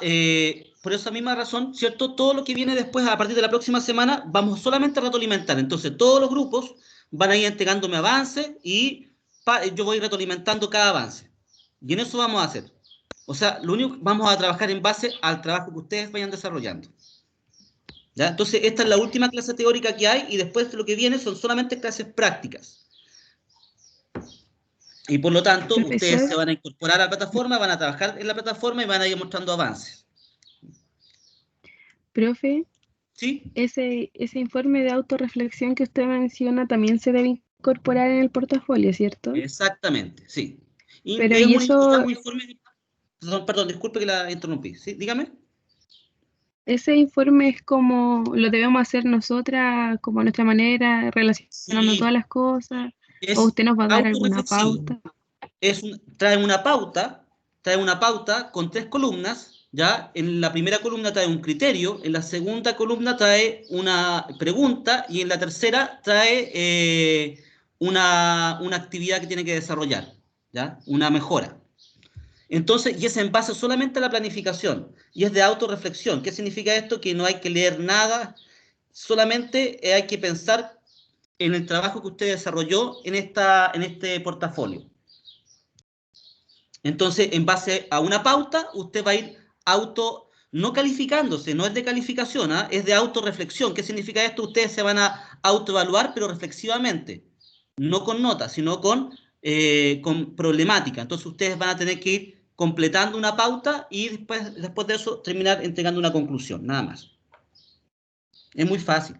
por esa misma razón, ¿cierto? Todo lo que viene después, a partir de la próxima semana, vamos solamente a retroalimentar. Entonces, todos los grupos van a ir entregándome avances y yo voy retroalimentando cada avance. Y en eso vamos a hacer. O sea, lo único, vamos a trabajar en base al trabajo que ustedes vayan desarrollando. ¿Ya? Entonces, esta es la última clase teórica que hay y después lo que viene son solamente clases prácticas. Y por lo tanto, Profesor, ustedes se van a incorporar a la plataforma, van a trabajar en la plataforma y van a ir mostrando avances. profe, ¿Sí? ese informe de autorreflexión que usted menciona también se debe incorporar en el portafolio, ¿cierto? Exactamente, sí. Y Pero es y un, eso, un informe. Perdón, disculpe que la interrumpí. ¿Sí? Dígame. ese informe es como lo debemos hacer nosotras, como a nuestra manera, relacionando todas Sí, las cosas, o es usted nos va a dar alguna autorreflexivo. pauta. Trae una pauta con 3 columnas, ¿ya? En la primera columna trae un criterio, en la segunda columna trae una pregunta y en la tercera trae una actividad que tiene que desarrollar, ¿ya? Una mejora. Entonces, y es en base solamente a la planificación, y es de autorreflexión. ¿Qué significa esto? Que no hay que leer nada, solamente hay que pensar en el trabajo que usted desarrolló en este portafolio. Entonces, en base a una pauta, usted va a ir no calificándose, no es de calificación, ¿eh? Es de autorreflexión. ¿Qué significa esto? Ustedes se van a autoevaluar, pero reflexivamente, no con notas, sino con problemática. Entonces, ustedes van a tener que ir completando una pauta y después de eso terminar entregando una conclusión, nada más. Es muy fácil.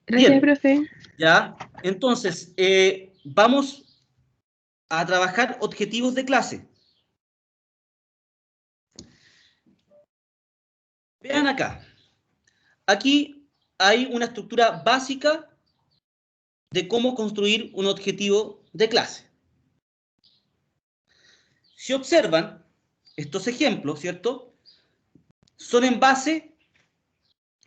Gracias, Bien, profe. ya. Entonces, vamos a trabajar objetivos de clase. Vean acá. Aquí hay una estructura básica de cómo construir un objetivo de clase. Si observan, estos ejemplos, ¿cierto? Son en base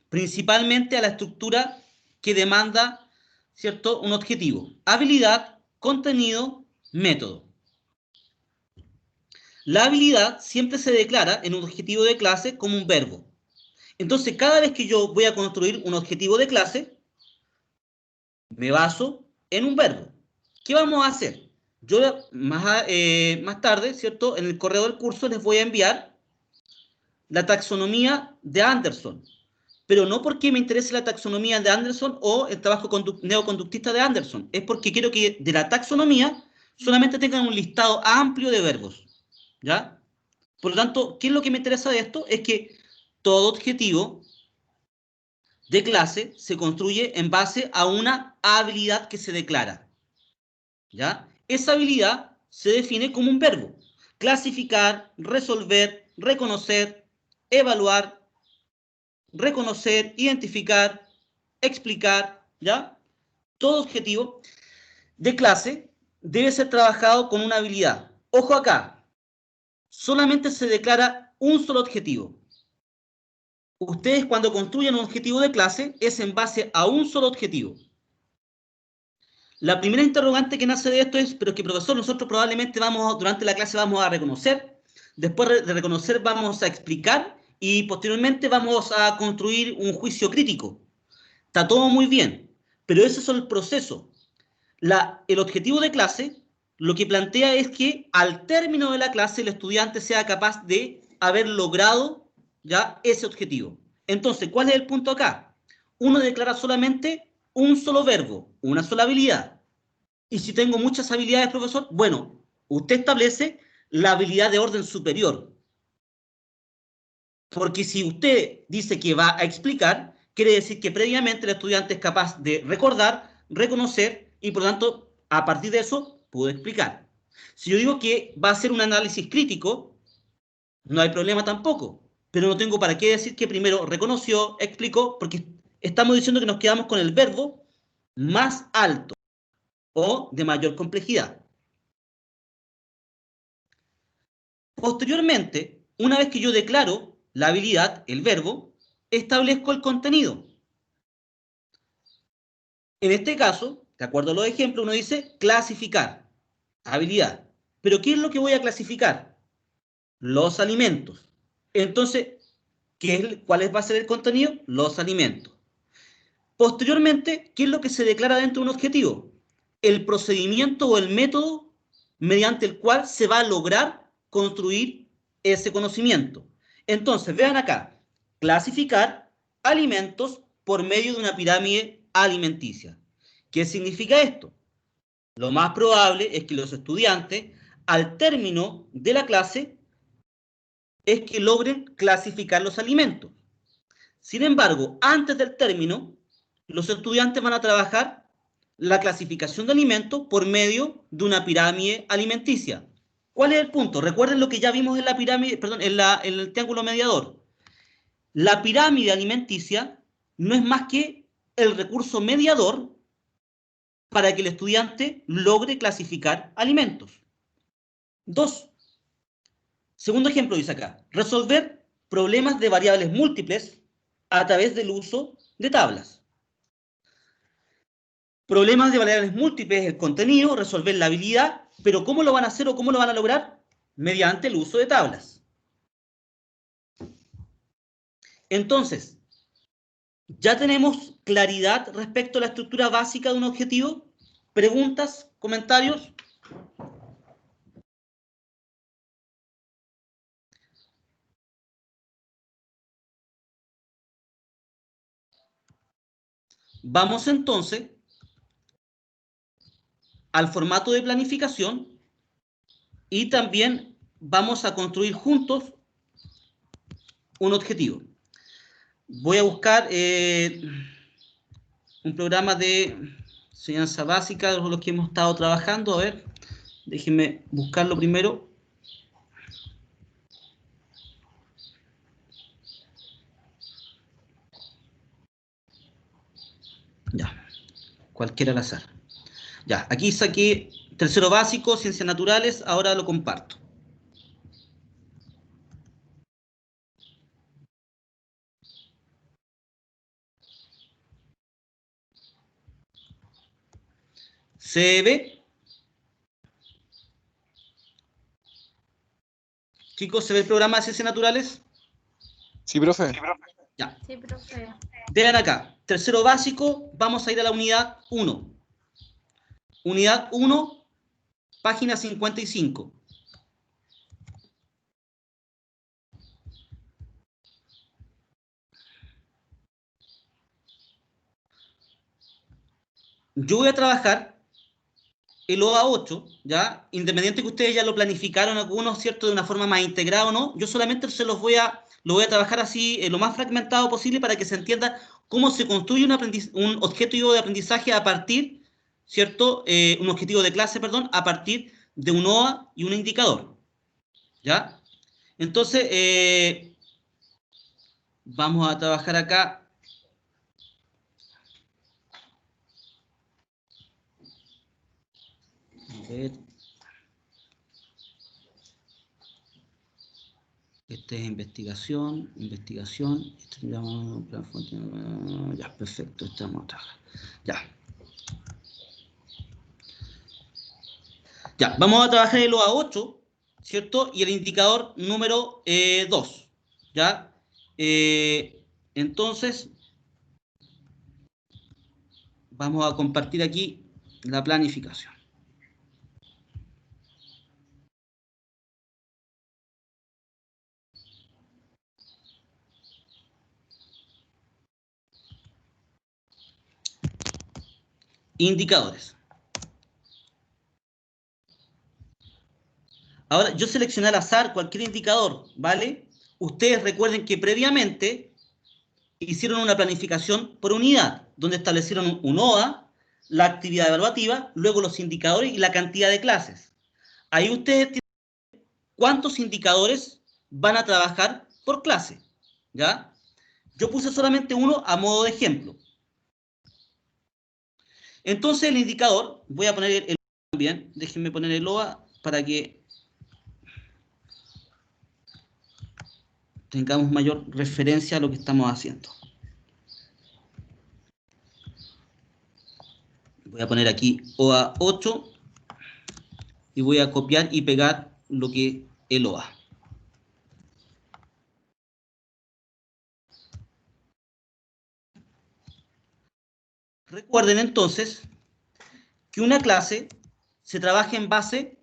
principalmente a la estructura que demanda, ¿cierto? Un objetivo. Habilidad, contenido, método. La habilidad siempre se declara en un objetivo de clase como un verbo. Entonces, cada vez que yo voy a construir un objetivo de clase, me baso en un verbo. ¿Qué vamos a hacer? Yo más tarde, ¿cierto? En el correo del curso les voy a enviar la taxonomía de Anderson, pero no porque me interese la taxonomía de Anderson o el trabajo neoconductista de Anderson, es porque quiero que de la taxonomía solamente tengan un listado amplio de verbos, ¿ya? Por lo tanto, ¿qué es lo que me interesa de esto? Es que todo objetivo de clase se construye en base a una habilidad que se declara, ¿ya? Esa habilidad se define como un verbo. Clasificar, resolver, reconocer, evaluar, reconocer, identificar, explicar, ¿ya? Todo objetivo de clase debe ser trabajado con una habilidad. Ojo acá, solamente se declara un solo objetivo. Ustedes cuando construyen un objetivo de clase es en base a un solo objetivo. La primera interrogante que nace de esto es, pero que profesor, nosotros probablemente durante la clase vamos a reconocer, después de reconocer vamos a explicar y posteriormente vamos a construir un juicio crítico. Está todo muy bien, pero ese es el proceso. El objetivo de clase lo que plantea es que al término de la clase el estudiante sea capaz de haber logrado ya ese objetivo. Entonces, ¿cuál es el punto acá? Uno declara solamente un solo verbo, una sola habilidad. Y si tengo muchas habilidades, profesor, bueno, usted establece la habilidad de orden superior. Porque si usted dice que va a explicar, quiere decir que previamente el estudiante es capaz de recordar, reconocer y por lo tanto, a partir de eso, pudo explicar. Si yo digo que va a ser un análisis crítico, no hay problema tampoco, pero no tengo para qué decir que primero reconoció, explicó, porque estamos diciendo que nos quedamos con el verbo más alto o de mayor complejidad. Posteriormente, una vez que yo declaro la habilidad, el verbo, establezco el contenido. En este caso, de acuerdo a los ejemplos, uno dice clasificar, habilidad. Pero ¿qué es lo que voy a clasificar? Los alimentos. Entonces, ¿cuál va a ser el contenido? Los alimentos. Posteriormente, ¿qué es lo que se declara dentro de un objetivo? El procedimiento o el método mediante el cual se va a lograr construir ese conocimiento. Entonces, vean acá, clasificar alimentos por medio de una pirámide alimenticia. ¿Qué significa esto? Lo más probable es que los estudiantes, al término de la clase, es que logren clasificar los alimentos. Sin embargo, antes del término, los estudiantes van a trabajar la clasificación de alimentos por medio de una pirámide alimenticia. ¿Cuál es el punto? Recuerden lo que ya vimos en la pirámide, perdón, en el triángulo mediador. La pirámide alimenticia no es más que el recurso mediador para que el estudiante logre clasificar alimentos. 2. Segundo ejemplo dice acá, resolver problemas de variables múltiples a través del uso de tablas. Problemas de variables múltiples, el contenido, resolver la habilidad Pero ¿cómo lo van a hacer o cómo lo van a lograr? Mediante el uso de tablas. Entonces, ya tenemos claridad respecto a la estructura básica de un objetivo. ¿Preguntas? ¿Comentarios? Vamos entonces al formato de planificación y también vamos a construir juntos un objetivo. Voy a buscar un programa de enseñanza básica, los que hemos estado trabajando. A ver, déjenme buscarlo primero. Ya, cualquiera al azar. Ya, aquí saqué tercero básico, ciencias naturales, ahora lo comparto. ¿Se ve? Chicos, ¿se ve el programa de ciencias naturales? Sí, profe. Ya. Sí, profe. Vean acá, tercero básico, vamos a ir a la unidad 1. Unidad 1, página 55. Yo voy a trabajar el OA 8, ¿ya? Independiente que ustedes ya lo planificaron algunos, ¿cierto? De una forma más integrada o no, yo solamente lo voy a trabajar así, lo más fragmentado posible para que se entienda cómo se construye un objetivo de aprendizaje a partir, ¿cierto? Un objetivo de clase, perdón, a partir de un OA y un indicador, ¿ya? Entonces, vamos a trabajar acá. A ver. Este es investigación. Esto llamamos plan fuente. Ya, perfecto. Estamos a trabajar. Ya. Ya, vamos a trabajar el OA 8, ¿cierto? Y el indicador número 2, ¿ya? Entonces, vamos a compartir aquí la planificación. Indicadores. Ahora, yo seleccioné al azar cualquier indicador, ¿vale? Ustedes recuerden que previamente hicieron una planificación por unidad, donde establecieron un OA, la actividad evaluativa, luego los indicadores y la cantidad de clases. Ahí ustedes tienen cuántos indicadores van a trabajar por clase, ¿ya? Yo puse solamente uno a modo de ejemplo. Entonces el indicador, voy a poner el OA también, déjenme poner el OA para que tengamos mayor referencia a lo que estamos haciendo. Voy a poner aquí OA 8 y voy a copiar y pegar lo que el OA. Recuerden entonces que una clase se trabaja en base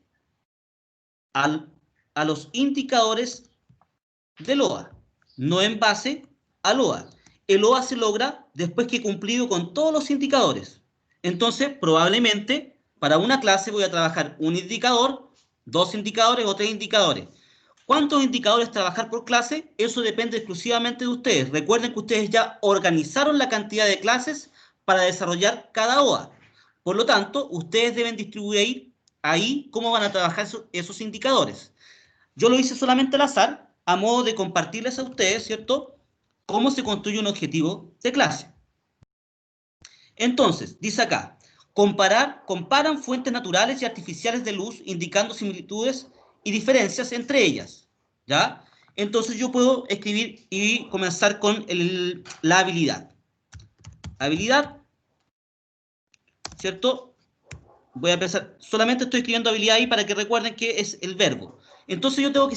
a los indicadores del OA, no en base al OA. El OA se logra después que he cumplido con todos los indicadores. Entonces, probablemente, para una clase voy a trabajar un indicador, 2 indicadores o 3 indicadores. ¿Cuántos indicadores trabajar por clase? Eso depende exclusivamente de ustedes. Recuerden que ustedes ya organizaron la cantidad de clases para desarrollar cada OA. Por lo tanto, ustedes deben distribuir ahí cómo van a trabajar esos indicadores. Yo lo hice solamente al azar, a modo de compartirles a ustedes, ¿cierto?, cómo se construye un objetivo de clase. Entonces, dice acá, comparan fuentes naturales y artificiales de luz, indicando similitudes y diferencias entre ellas, ¿ya? Entonces yo puedo escribir y comenzar con la habilidad. Habilidad, ¿cierto? Voy a empezar, solamente estoy escribiendo habilidad ahí para que recuerden que es el verbo. Entonces yo tengo que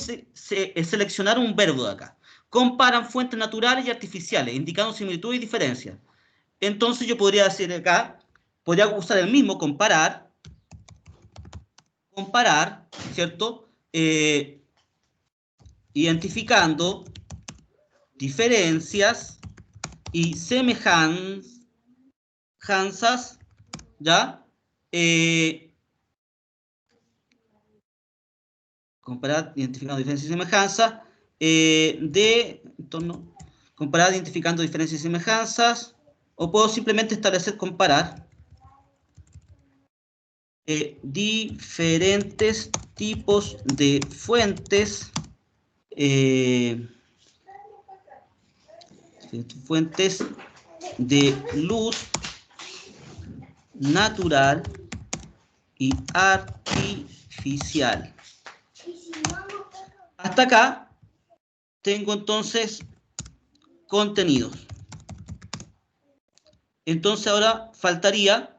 seleccionar un verbo de acá. Comparan fuentes naturales y artificiales, indicando similitud y diferencia. Entonces yo podría decir acá, podría usar el mismo, comparar, ¿cierto? Identificando diferencias y semejanzas, ¿ya? Comparar, identificando diferencias y semejanzas, comparar, identificando diferencias y semejanzas, o puedo simplemente establecer comparar diferentes tipos de fuentes, fuentes de luz natural y artificial. Hasta acá tengo entonces contenidos. Entonces ahora faltaría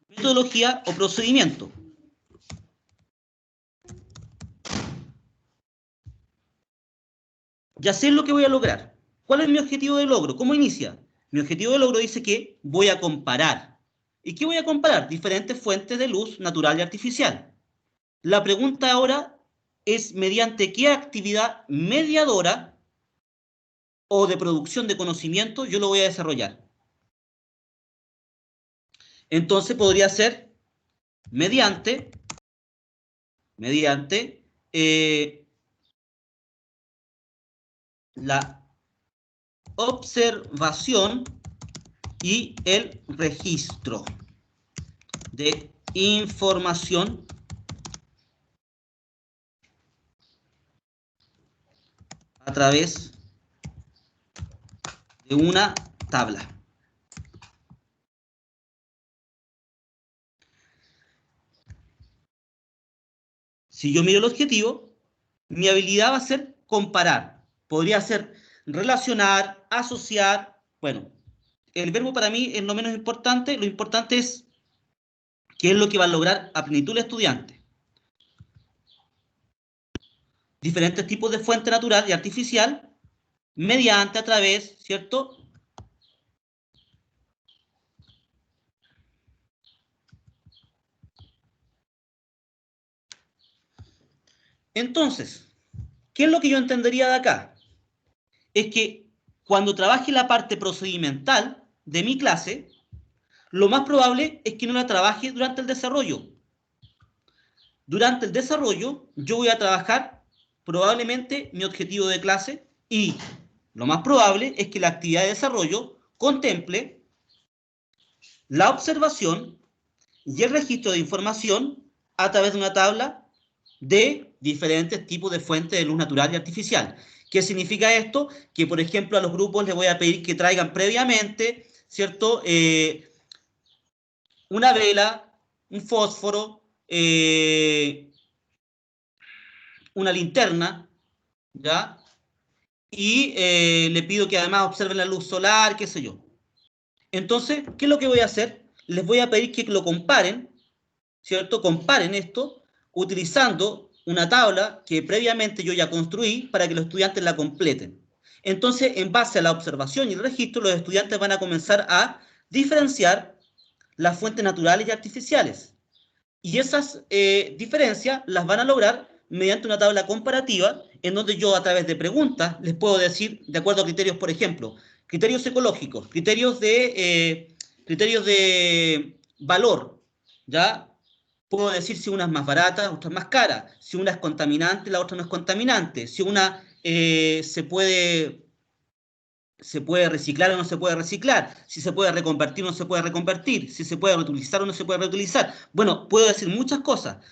metodología o procedimiento. Ya sé lo que voy a lograr. ¿Cuál es mi objetivo de logro? ¿Cómo inicia? Mi objetivo de logro dice que voy a comparar. ¿Y qué voy a comparar? Diferentes fuentes de luz natural y artificial. La pregunta ahora es mediante qué actividad mediadora o de producción de conocimiento yo lo voy a desarrollar. Entonces podría ser mediante la observación y el registro de información a través de una tabla. Si yo miro el objetivo, mi habilidad va a ser comparar. Podría ser relacionar, asociar. Bueno, el verbo para mí es lo menos importante. Lo importante es qué es lo que va a lograr a plenitud el estudiante. Diferentes tipos de fuente natural y artificial mediante, a través, ¿cierto? Entonces, ¿qué es lo que yo entendería de acá? Es que cuando trabaje la parte procedimental de mi clase, lo más probable es que no la trabaje durante el desarrollo. Durante el desarrollo, yo voy a trabajar probablemente mi objetivo de clase y lo más probable es que la actividad de desarrollo contemple la observación y el registro de información a través de una tabla de diferentes tipos de fuentes de luz natural y artificial. ¿Qué significa esto? Que, por ejemplo, a los grupos les voy a pedir que traigan previamente, ¿cierto? Una vela, un fósforo, una linterna, ¿ya? Y le pido que además observen la luz solar, qué sé yo. Entonces, ¿qué es lo que voy a hacer? Les voy a pedir que lo comparen, ¿cierto? Comparen esto utilizando una tabla que previamente yo ya construí para que los estudiantes la completen. Entonces, en base a la observación y el registro, los estudiantes van a comenzar a diferenciar las fuentes naturales y artificiales. Y esas diferencias las van a lograr mediante una tabla comparativa en donde yo a través de preguntas les puedo decir, de acuerdo a criterios, por ejemplo, criterios ecológicos, criterios de valor, ¿ya? Puedo decir si una es más barata, otra es más cara, si una es contaminante, la otra no es contaminante, si una se puede reciclar o no se puede reciclar, si se puede reconvertir o no se puede reconvertir, si se puede reutilizar o no se puede reutilizar. Bueno, puedo decir muchas cosas.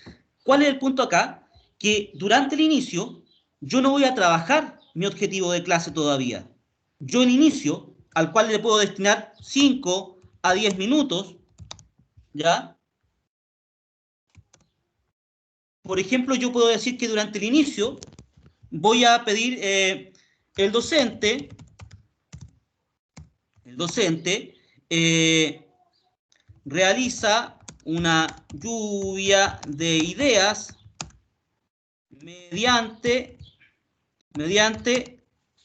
¿Cuál es el punto acá? Que durante el inicio yo no voy a trabajar mi objetivo de clase todavía. Yo el inicio, al cual le puedo destinar 5 a 10 minutos, ¿ya? Por ejemplo, yo puedo decir que durante el inicio voy a pedir el docente realiza una lluvia de ideas mediante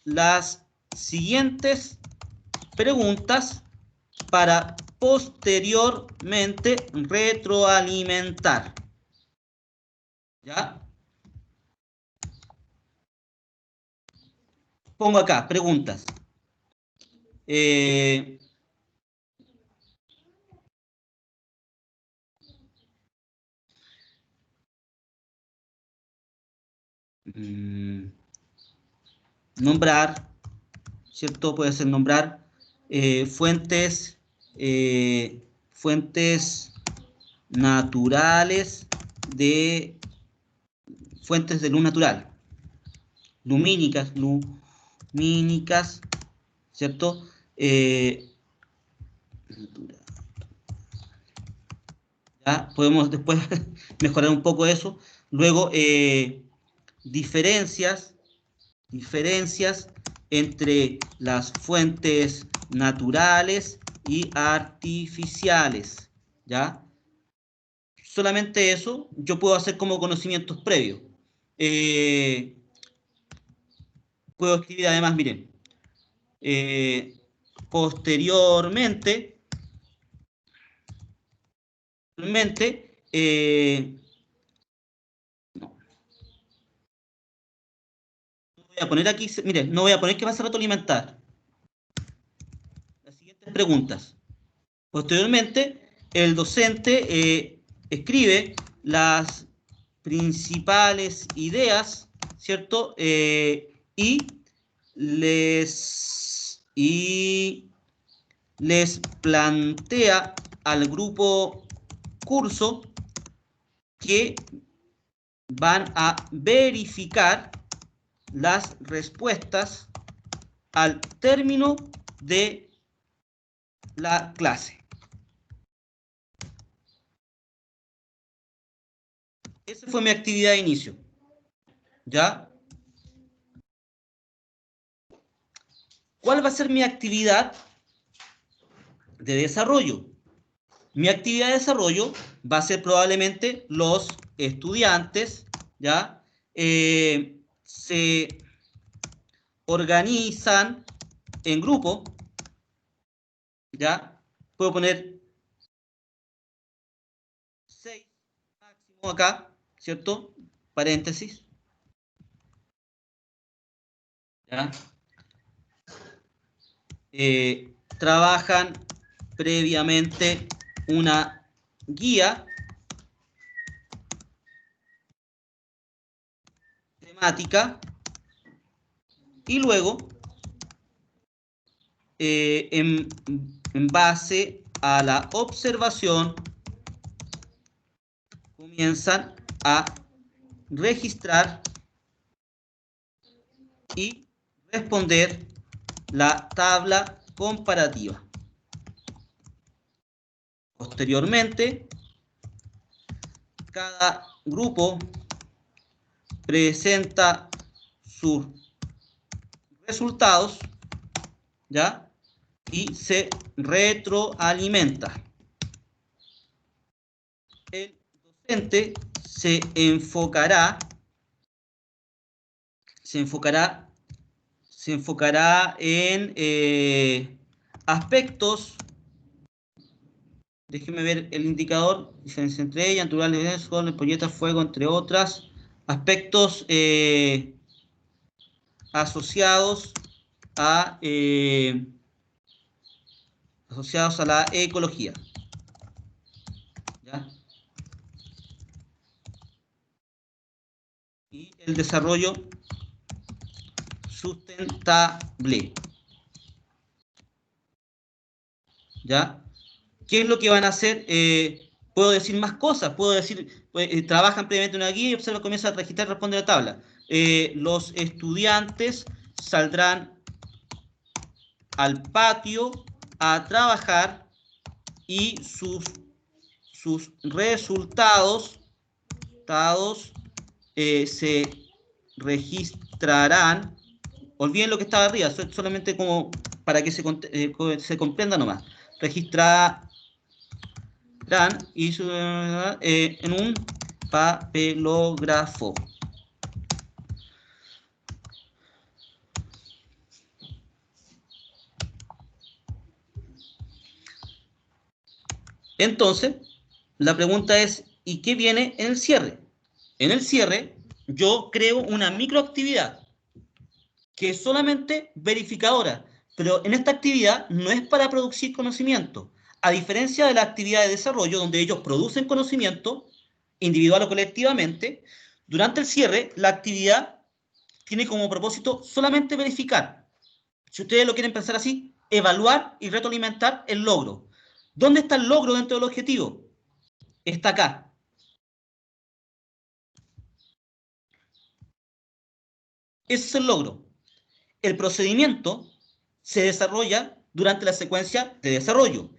las siguientes preguntas para posteriormente retroalimentar. ¿Ya? Pongo acá, preguntas. Nombrar, ¿cierto? Puede ser nombrar fuentes naturales fuentes de luz natural. Lumínicas, ¿cierto? Ya podemos después mejorar un poco eso. Luego, diferencias entre las fuentes naturales y artificiales, ¿ya? Solamente eso yo puedo hacer como conocimientos previos. Puedo escribir además, miren, posteriormente, no voy a poner aquí, miren, no voy a poner que va a ser retroalimentar. Las siguientes preguntas. Posteriormente, el docente escribe las principales ideas, ¿cierto? Y les plantea al grupo curso que van a verificar las respuestas al término de la clase. Esa fue mi actividad de inicio. ¿Ya? ¿Cuál va a ser mi actividad de desarrollo? Mi actividad de desarrollo va a ser probablemente los estudiantes, ¿ya? Se organizan en grupo, ¿ya? Puedo poner 6 máximo acá, ¿cierto? Paréntesis. ¿Ya? Trabajan previamente una guía temática y luego en base a la observación comienzan a registrar y responder la tabla comparativa. Posteriormente, cada grupo presenta sus resultados, ¿ya? Y se retroalimenta. El docente se enfocará en aspectos. Déjenme ver el indicador, diferencia entre ellas, naturales, sol, polleta, fuego, entre otras, aspectos asociados a la ecología. ¿Ya? Y el desarrollo sustentable. ¿Ya? ¿Qué es lo que van a hacer? Puedo decir más cosas, puedo decir, trabajan previamente una guía y observan, comienzan a registrar y responden a la tabla. Los estudiantes saldrán al patio a trabajar y sus resultados se registrarán. Olviden lo que estaba arriba, solamente como para que se comprenda nomás. en un papelógrafo. Entonces, la pregunta es, ¿y qué viene en el cierre? En el cierre, yo creo una microactividad que es solamente verificadora, pero en esta actividad no es para producir conocimiento. A diferencia de la actividad de desarrollo, donde ellos producen conocimiento, individual o colectivamente, durante el cierre, la actividad tiene como propósito solamente verificar. Si ustedes lo quieren pensar así, evaluar y retroalimentar el logro. ¿Dónde está el logro dentro del objetivo? Está acá. Ese es el logro. El procedimiento se desarrolla durante la secuencia de desarrollo.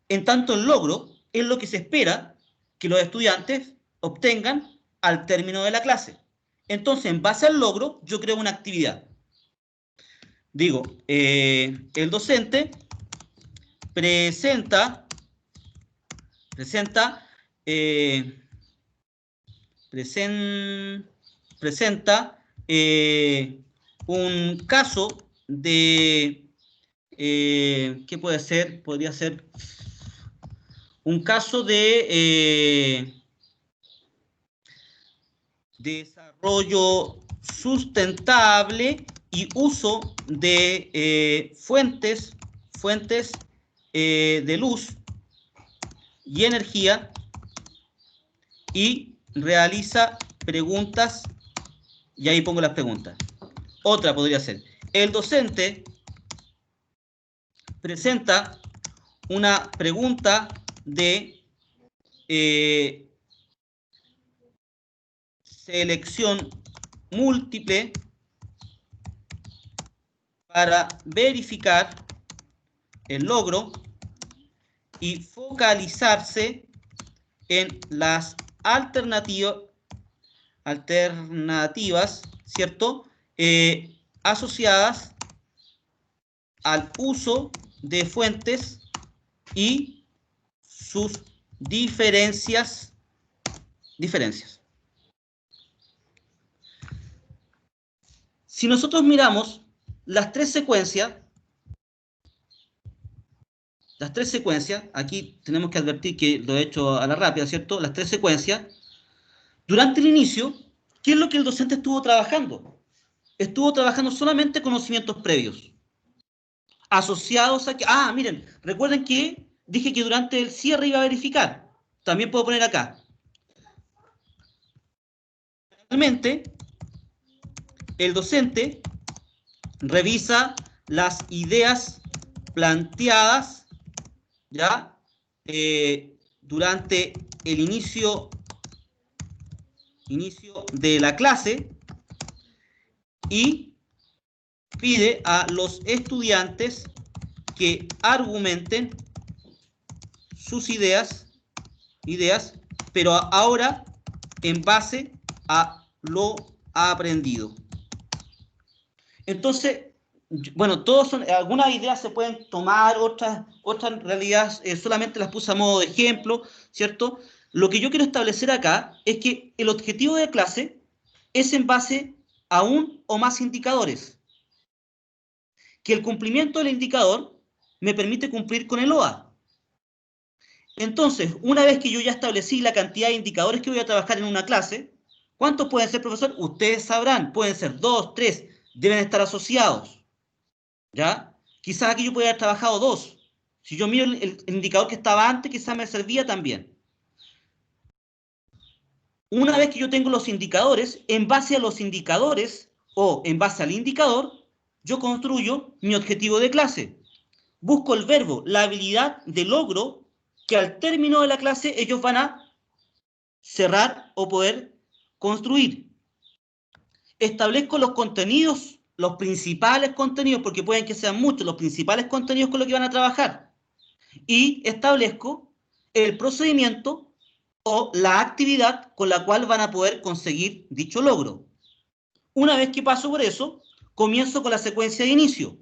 En tanto, el logro es lo que se espera que los estudiantes obtengan al término de la clase. Entonces, en base al logro, yo creo una actividad. Digo, el docente presenta un caso de, ¿qué puede ser? Podría ser un caso de desarrollo sustentable y uso de fuentes de luz y energía, y realiza preguntas, y ahí pongo las preguntas. Otra podría ser, el docente presenta una pregunta de selección múltiple para verificar el logro y focalizarse en las alternativas, ¿cierto? Asociadas al uso de fuentes y sus diferencias. Si nosotros miramos las tres secuencias, aquí tenemos que advertir que lo he hecho a la rápida, ¿cierto? Las tres secuencias, durante el inicio, ¿qué es lo que el docente estuvo trabajando? Estuvo trabajando solamente conocimientos previos, asociados a que, miren, recuerden que dije que durante el cierre iba a verificar. También puedo poner acá. Realmente, el docente revisa las ideas planteadas, ¿ya? Durante el inicio de la clase, y pide a los estudiantes que argumenten sus ideas, pero ahora en base a lo aprendido. Entonces, bueno, algunas ideas se pueden tomar, otras en realidad solamente las puse a modo de ejemplo, ¿cierto? Lo que yo quiero establecer acá es que el objetivo de clase es en base a un o más indicadores. Que el cumplimiento del indicador me permite cumplir con el OA. Entonces, una vez que yo ya establecí la cantidad de indicadores que voy a trabajar en una clase, ¿cuántos pueden ser, profesor? Ustedes sabrán, pueden ser 2, 3, deben estar asociados, ¿ya? Quizás aquí yo podría haber trabajado 2. Si yo miro el indicador que estaba antes, quizás me servía también. Una vez que yo tengo los indicadores, en base a los indicadores o en base al indicador, yo construyo mi objetivo de clase. Busco el verbo, la habilidad de logro, que al término de la clase ellos van a cerrar o poder construir. Establezco los contenidos, los principales contenidos, porque pueden que sean muchos, los principales contenidos con los que van a trabajar. Y establezco el procedimiento o la actividad con la cual van a poder conseguir dicho logro. Una vez que paso por eso, comienzo con la secuencia de inicio.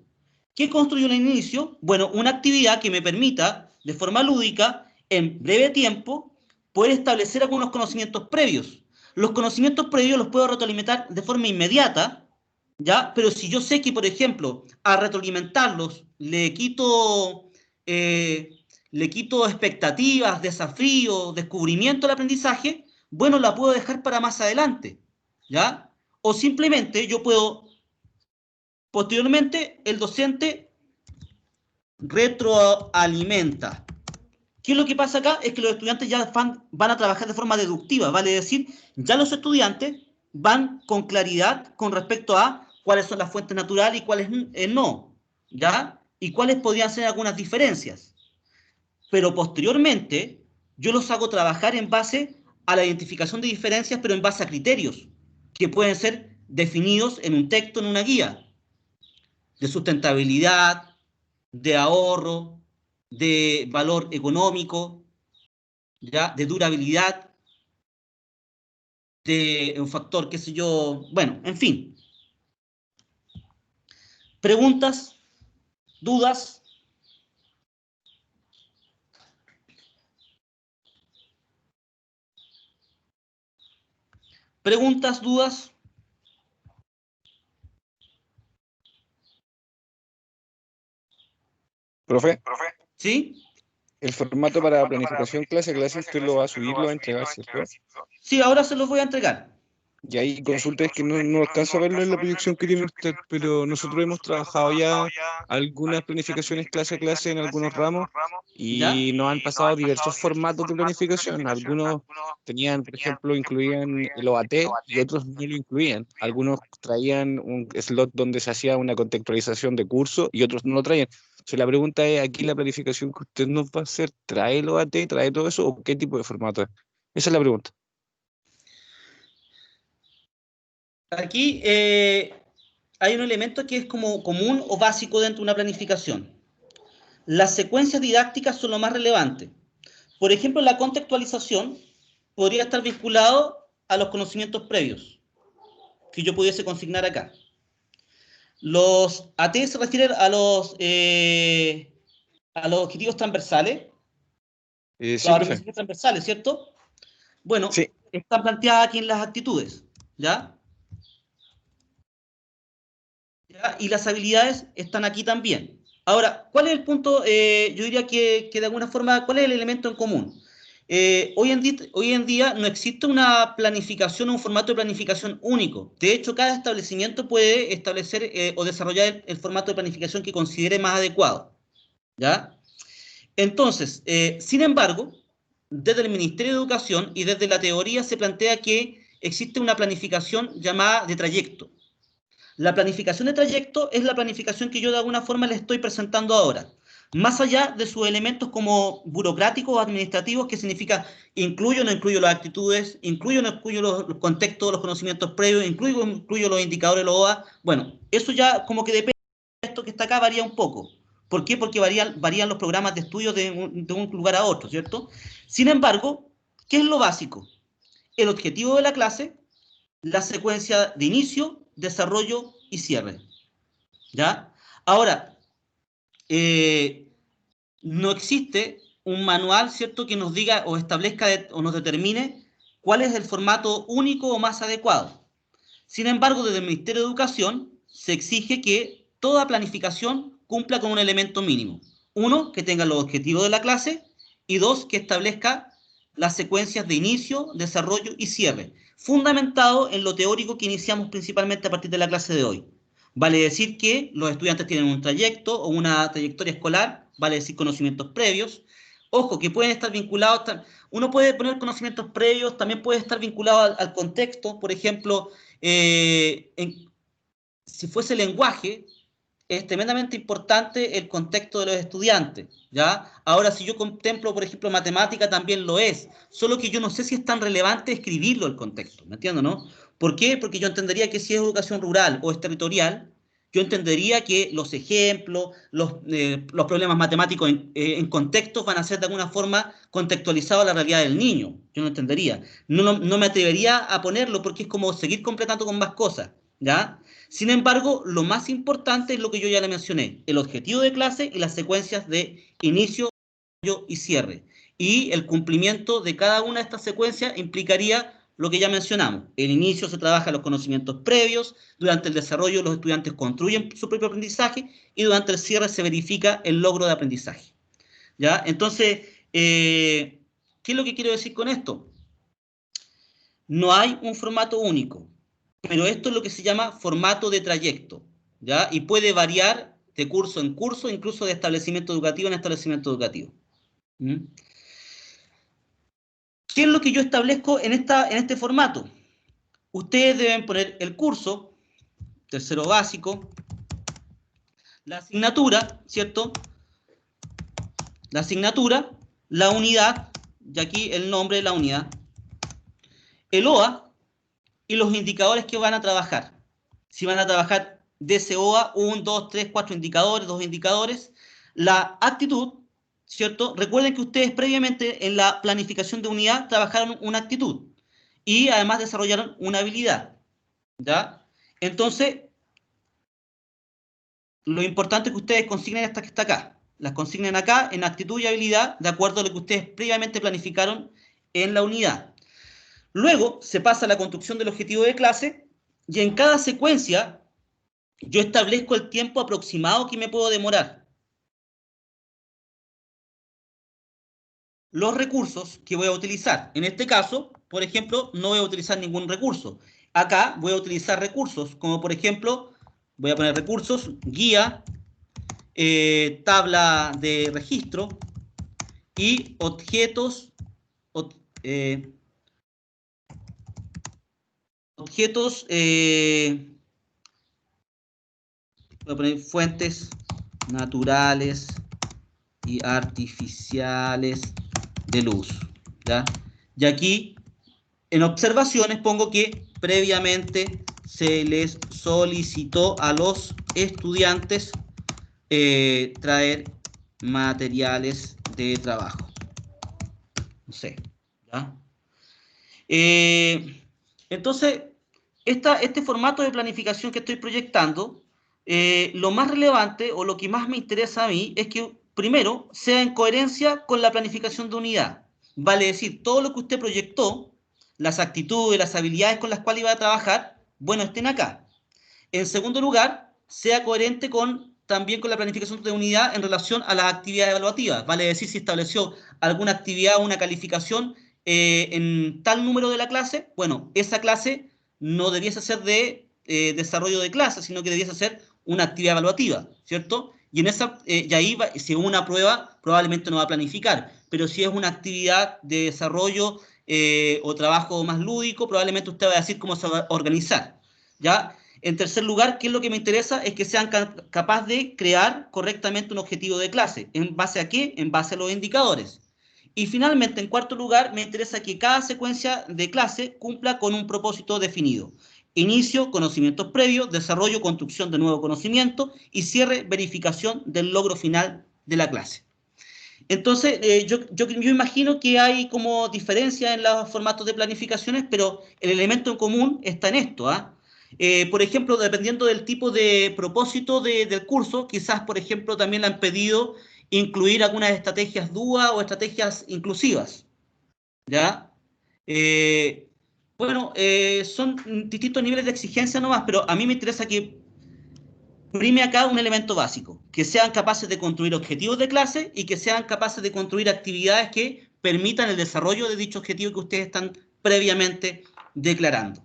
¿Qué construyo en el inicio? Bueno, una actividad que me permita, de forma lúdica, en breve tiempo, poder establecer algunos conocimientos previos. Los conocimientos previos los puedo retroalimentar de forma inmediata, ¿ya? Pero si yo sé que, por ejemplo, a retroalimentarlos le quito expectativas, desafíos, descubrimiento del aprendizaje, bueno, la puedo dejar para más adelante, ¿ya? O simplemente yo puedo, posteriormente, el docente retroalimenta. ¿Qué es lo que pasa acá? Es que los estudiantes ya van a trabajar de forma deductiva, vale decir, ya los estudiantes van con claridad con respecto a cuáles son las fuentes naturales y cuáles no, ¿ya? Y cuáles podrían ser algunas diferencias. Pero posteriormente, yo los hago trabajar en base a la identificación de diferencias, pero en base a criterios que pueden ser definidos en un texto, en una guía, de sustentabilidad, de ahorro, de valor económico, ¿ya? De durabilidad, de un factor, qué sé yo, bueno, en fin. ¿Preguntas? ¿Dudas? ¿Preguntas? ¿Dudas? Profe, ¿Sí? el formato para planificación clase a clase usted lo va a subir, lo va a entregar, ¿cierto? Sí, ahora se los voy a entregar. Y ahí consulta, es que no alcanzo a verlo en la proyección que tiene usted, pero nosotros hemos trabajado ya algunas planificaciones clase a clase en algunos ramos ¿Ya? y nos han pasado diversos formatos de planificación. Algunos tenían, por ejemplo, incluían el OAT y otros no lo incluían. Algunos traían un slot donde se hacía una contextualización de curso y otros no lo traían. O sea, la pregunta es, aquí la planificación que usted nos va a hacer, ¿trae el OAT, trae todo eso o qué tipo de formato es? Esa es la pregunta. Aquí hay un elemento que es como común o básico dentro de una planificación. Las secuencias didácticas son lo más relevante. Por ejemplo, la contextualización podría estar vinculado a los conocimientos previos que yo pudiese consignar acá. Los AT se refieren a los objetivos transversales, Sí, las profe. organizaciones transversales, ¿cierto? Bueno, Sí. están planteadas aquí en las actitudes, ¿ya? ¿Ya? Y las habilidades están aquí también. Ahora, ¿cuál es el punto? Yo diría que de alguna forma, ¿cuál es el elemento en común? Hoy en día no existe una planificación o un formato de planificación único. De hecho, cada establecimiento puede establecer o desarrollar el formato de planificación que considere más adecuado, ¿ya? Entonces, sin embargo, desde el Ministerio de Educación y desde la teoría se plantea que existe una planificación llamada de trayecto. La planificación de trayecto es la planificación que yo de alguna forma le estoy presentando ahora. Más allá de sus elementos como burocráticos o administrativos, que significa incluyo o no incluyo las actitudes, incluyo o no incluyo los contextos, los conocimientos previos, incluyo o no incluyo los indicadores, los OA. Bueno, eso ya como que depende de esto que está acá, varía un poco. ¿Por qué? Porque varían los programas de estudio de un lugar a otro, ¿cierto? Sin embargo, ¿qué es lo básico? El objetivo de la clase, la secuencia de inicio, desarrollo y cierre. ¿Ya? Ahora, no existe un manual, ¿cierto?, que nos diga o establezca o nos determine cuál es el formato único o más adecuado. Sin embargo, desde el Ministerio de Educación se exige que toda planificación cumpla con un elemento mínimo. Uno, que tenga los objetivos de la clase y dos, que establezca las secuencias de inicio, desarrollo y cierre, fundamentado en lo teórico que iniciamos principalmente a partir de la clase de hoy. Vale decir que los estudiantes tienen un trayecto o una trayectoria escolar, vale decir conocimientos previos. Ojo, que pueden estar vinculados, uno puede poner conocimientos previos, también puede estar vinculado al contexto, por ejemplo, si fuese lenguaje, es tremendamente importante el contexto de los estudiantes, ¿ya? Ahora, si yo contemplo, por ejemplo, matemática, también lo es, solo que yo no sé si es tan relevante escribirlo el contexto, ¿me entiendes, no? ¿Por qué? Porque yo entendería que si es educación rural o es territorial, yo entendería que los ejemplos, los problemas matemáticos en contextos van a ser de alguna forma contextualizados a la realidad del niño. Yo no entendería. No me atrevería a ponerlo porque es como seguir completando con más cosas, ¿ya? Sin embargo, lo más importante es lo que yo ya le mencioné, el objetivo de clase y las secuencias de inicio, desarrollo y cierre. Y el cumplimiento de cada una de estas secuencias implicaría lo que ya mencionamos. El inicio se trabaja los conocimientos previos, durante el desarrollo los estudiantes construyen su propio aprendizaje y durante el cierre se verifica el logro de aprendizaje. ¿Ya? Entonces, ¿qué es lo que quiero decir con esto? No hay un formato único, pero esto es lo que se llama formato de trayecto, ¿ya? Y puede variar de curso en curso, incluso de establecimiento educativo en establecimiento educativo. ¿Mm? ¿Qué es lo que yo establezco en este formato? Ustedes deben poner el curso, tercero básico, la asignatura, ¿cierto? La asignatura, la unidad, y aquí el nombre de la unidad, el OA y los indicadores que van a trabajar. Si van a trabajar DCOA, 1, 2, 3, 4 indicadores, 2 indicadores. La actitud, ¿cierto? Recuerden que ustedes previamente en la planificación de unidad trabajaron una actitud y además desarrollaron una habilidad, ¿ya? Entonces, lo importante es que ustedes consignen esta que está acá. Las consignen acá en actitud y habilidad de acuerdo a lo que ustedes previamente planificaron en la unidad. Luego se pasa a la construcción del objetivo de clase y en cada secuencia yo establezco el tiempo aproximado que me puedo demorar. Los recursos que voy a utilizar. En este caso, por ejemplo, no voy a utilizar ningún recurso. Acá voy a utilizar recursos, como por ejemplo, voy a poner recursos, guía, tabla de registro y objetos, voy a poner fuentes naturales y artificiales de luz, ¿ya? Y aquí, en observaciones, pongo que previamente se les solicitó a los estudiantes traer materiales de trabajo. No sé, ¿ya? Entonces, este formato de planificación que estoy proyectando, lo más relevante o lo que más me interesa a mí es que, primero, sea en coherencia con la planificación de unidad. Vale decir, todo lo que usted proyectó, las actitudes, las habilidades con las cuales iba a trabajar, bueno, estén acá. En segundo lugar, sea coherente también con la planificación de unidad en relación a las actividades evaluativas. Vale decir, si estableció alguna actividad o una calificación en tal número de la clase, bueno, esa clase no debiese ser de desarrollo de clase, sino que debiese ser una actividad evaluativa, ¿cierto? Y ahí, si es una prueba, probablemente no va a planificar, pero si es una actividad de desarrollo o trabajo más lúdico, probablemente usted va a decir cómo se va a organizar, ¿ya? En tercer lugar, ¿qué es lo que me interesa? Es que sean capaces de crear correctamente un objetivo de clase. ¿En base a qué? En base a los indicadores. Y finalmente, en cuarto lugar, me interesa que cada secuencia de clase cumpla con un propósito definido. Inicio, conocimientos previos, desarrollo, construcción de nuevo conocimiento y cierre, verificación del logro final de la clase. Entonces, yo imagino que hay como diferencia en los formatos de planificaciones, pero el elemento en común está en esto, ¿ah? Por ejemplo, dependiendo del tipo de propósito del curso, quizás, por ejemplo, también le han pedido incluir algunas estrategias DUA o estrategias inclusivas, ¿ya? Bueno, son distintos niveles de exigencia nomás, pero a mí me interesa que prime acá un elemento básico, que sean capaces de construir objetivos de clase y que sean capaces de construir actividades que permitan el desarrollo de dicho objetivo que ustedes están previamente declarando.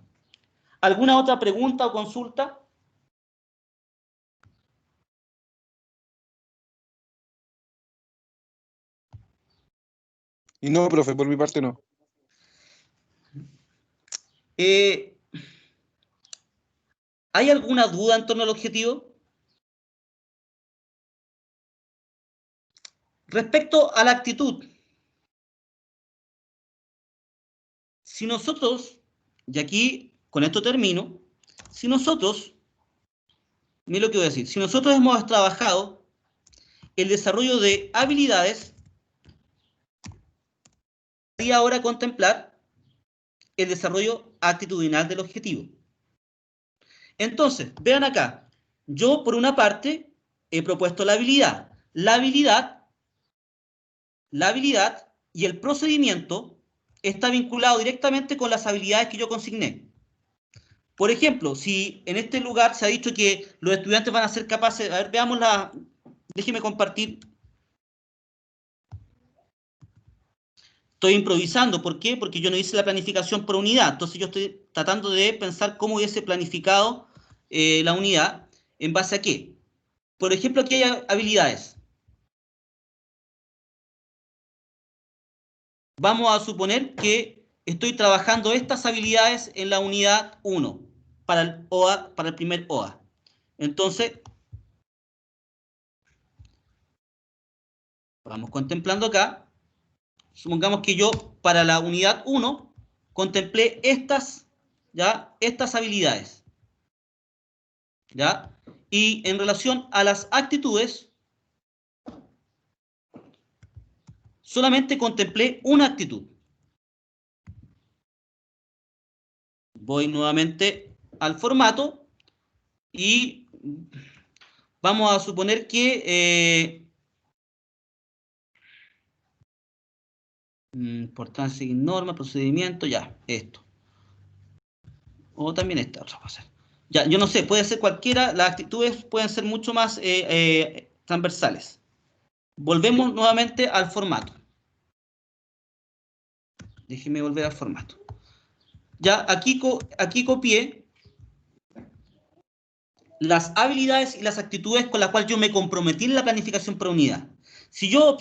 ¿Alguna otra pregunta o consulta? Y no, profe, por mi parte no. ¿Hay alguna duda en torno al objetivo? Respecto a la actitud, si nosotros, y aquí con esto termino, si nosotros, mire lo que voy a decir, si nosotros hemos trabajado el desarrollo de habilidades, y ahora contemplar el desarrollo actitudinal del objetivo. Entonces, vean acá, yo por una parte he propuesto la habilidad y el procedimiento está vinculado directamente con las habilidades que yo consigné. Por ejemplo, si en este lugar se ha dicho que los estudiantes van a ser capaces... A ver, veamos la... Déjeme compartir. Estoy improvisando. ¿Por qué? Porque yo no hice la planificación por unidad. Entonces yo estoy tratando de pensar cómo hubiese planificado la unidad. ¿En base a qué? Por ejemplo, aquí hay habilidades. Vamos a suponer que estoy trabajando estas habilidades en la unidad 1 para el OA, para el primer OA. Entonces, vamos contemplando acá. Supongamos que yo para la unidad 1 contemplé estas, ¿ya? Estas habilidades. ¿Ya? Y en relación a las actitudes, solamente contemplé una actitud. Voy nuevamente al formato y vamos a suponer que importancia y norma, procedimiento, ya, esto. O también esta otra cosa. Ya, yo no sé, puede ser cualquiera, las actitudes pueden ser mucho más transversales. Volvemos nuevamente al formato. Déjeme volver al formato. Ya, aquí copié las habilidades y las actitudes con las cuales yo me comprometí en la planificación por unidad. Si yo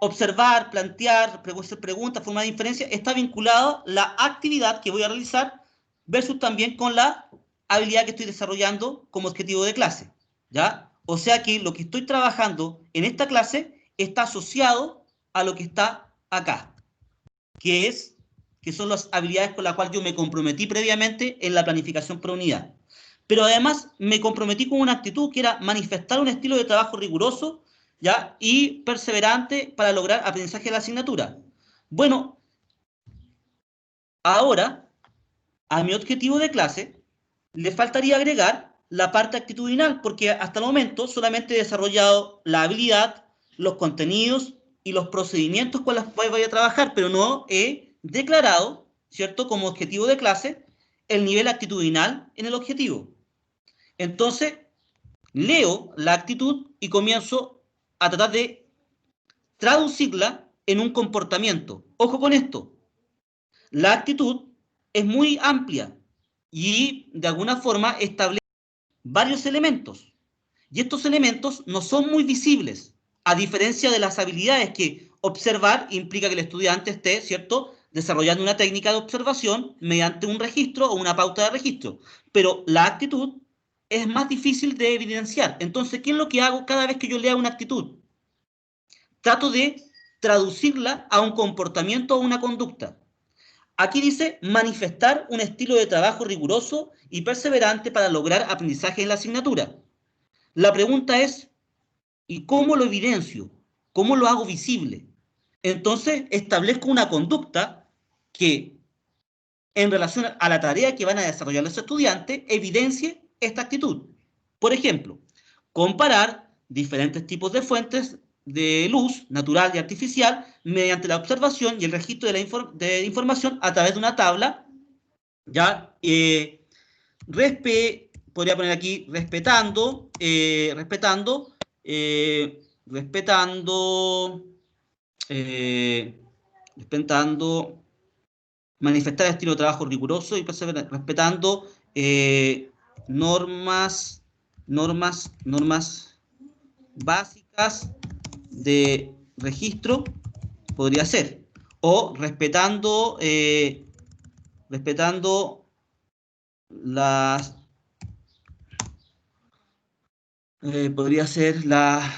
observar, plantear, hacer preguntas, formar inferencia, está vinculado la actividad que voy a realizar versus también con la habilidad que estoy desarrollando como objetivo de clase, ¿ya? O sea que lo que estoy trabajando en esta clase está asociado a lo que está acá, que son las habilidades con las cuales yo me comprometí previamente en la planificación por unidad. Pero además me comprometí con una actitud que era manifestar un estilo de trabajo riguroso, ¿ya? Y perseverante para lograr aprendizaje de la asignatura. Bueno, ahora, a mi objetivo de clase, le faltaría agregar la parte actitudinal, porque hasta el momento solamente he desarrollado la habilidad, los contenidos y los procedimientos con los cuales voy a trabajar, pero no he declarado, ¿cierto?, como objetivo de clase, el nivel actitudinal en el objetivo. Entonces, leo la actitud y comienzo a tratar de traducirla en un comportamiento. Ojo con esto. La actitud es muy amplia y de alguna forma establece varios elementos. Y estos elementos no son muy visibles, a diferencia de las habilidades que observar implica que el estudiante esté, ¿cierto?, desarrollando una técnica de observación mediante un registro o una pauta de registro. Pero la actitud es más difícil de evidenciar. Entonces, ¿qué es lo que hago cada vez que yo lea una actitud? Trato de traducirla a un comportamiento o una conducta. Aquí dice manifestar un estilo de trabajo riguroso y perseverante para lograr aprendizaje en la asignatura. La pregunta es, ¿y cómo lo evidencio? ¿Cómo lo hago visible? Entonces, establezco una conducta que, en relación a la tarea que van a desarrollar los estudiantes, evidencie esta actitud. Por ejemplo, comparar diferentes tipos de fuentes de luz natural y artificial mediante la observación y el registro de información a través de una tabla, ya podría poner aquí respetando manifestar estilo de trabajo riguroso y respetando normas básicas de registro, podría ser, o respetando las podría ser la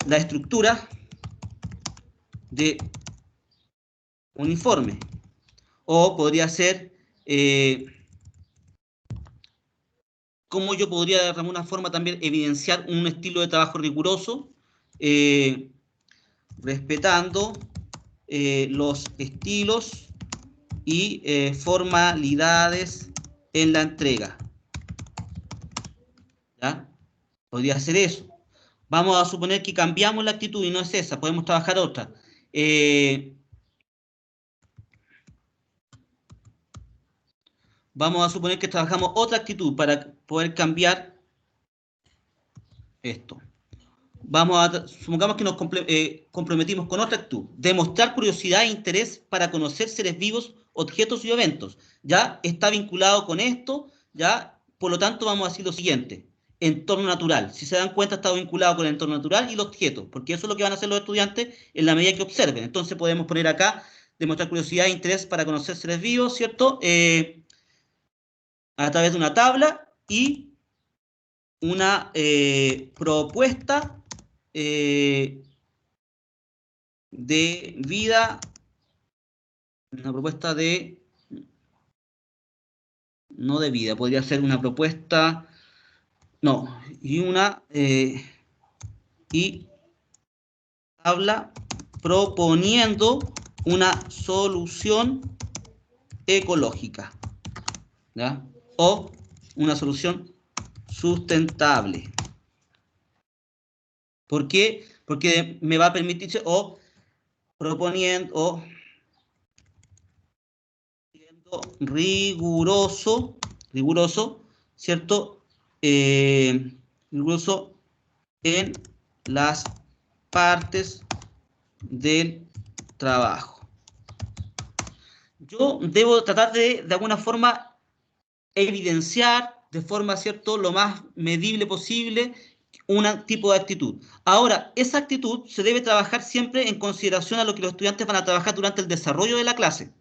estructura de uniforme, o podría ser cómo yo podría de alguna forma también evidenciar un estilo de trabajo riguroso, respetando los estilos y formalidades en la entrega. ¿Ya? Podría ser eso. Vamos a suponer que cambiamos la actitud y no es esa, podemos trabajar otra. Vamos a suponer que trabajamos otra actitud para poder cambiar esto. Supongamos que nos comprometimos con otra actitud. Demostrar curiosidad e interés para conocer seres vivos, objetos y eventos. Ya está vinculado con esto, ya, por lo tanto vamos a decir lo siguiente. Entorno natural. Si se dan cuenta, está vinculado con el entorno natural y el objeto, porque eso es lo que van a hacer los estudiantes en la medida que observen. Entonces podemos poner acá, demostrar curiosidad e interés para conocer seres vivos, ¿cierto? A través de una tabla y una propuesta de vida, una propuesta de, no de vida, podría ser una propuesta, no, y habla proponiendo una solución ecológica, ¿ya? O una solución sustentable. ¿Por qué? Porque me va a permitir, o proponiendo, o siendo riguroso, ¿cierto? Riguroso en las partes del trabajo. Yo debo tratar de alguna forma, evidenciar de forma, ¿cierto?, lo más medible posible un tipo de actitud. Ahora, esa actitud se debe trabajar siempre en consideración a lo que los estudiantes van a trabajar durante el desarrollo de la clase.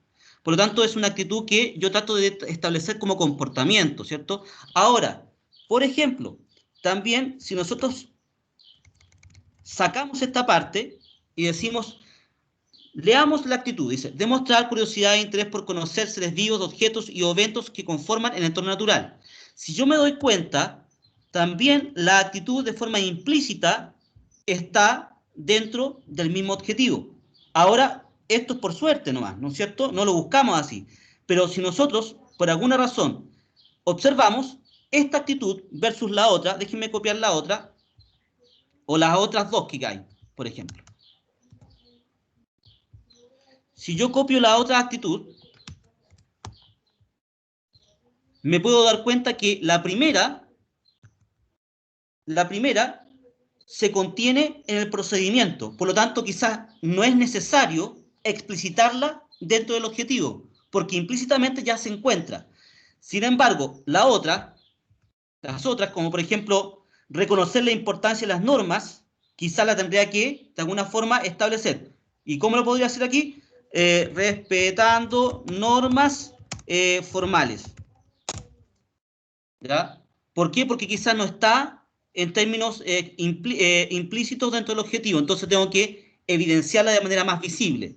Por lo tanto, es una actitud que yo trato de establecer como comportamiento, ¿cierto? Ahora, por ejemplo, también si nosotros sacamos esta parte y decimos, leamos la actitud, dice, demostrar curiosidad e interés por conocer seres vivos, objetos y eventos que conforman el entorno natural. Si yo me doy cuenta, también la actitud de forma implícita está dentro del mismo objetivo. Ahora, esto es por suerte nomás, ¿no es cierto? No lo buscamos así. Pero si nosotros, por alguna razón, observamos esta actitud versus la otra, déjenme copiar la otra, o las otras dos que hay, por ejemplo. Si yo copio la otra actitud, me puedo dar cuenta que la primera se contiene en el procedimiento. Por lo tanto, quizás no es necesario explicitarla dentro del objetivo, porque implícitamente ya se encuentra. Sin embargo, las otras, como por ejemplo, reconocer la importancia de las normas, quizás la tendría que, de alguna forma, establecer. ¿Y cómo lo podría hacer aquí? Respetando normas formales. ¿Ya? ¿Por qué? Porque quizás no está en términos implícitos dentro del objetivo, entonces tengo que evidenciarla de manera más visible.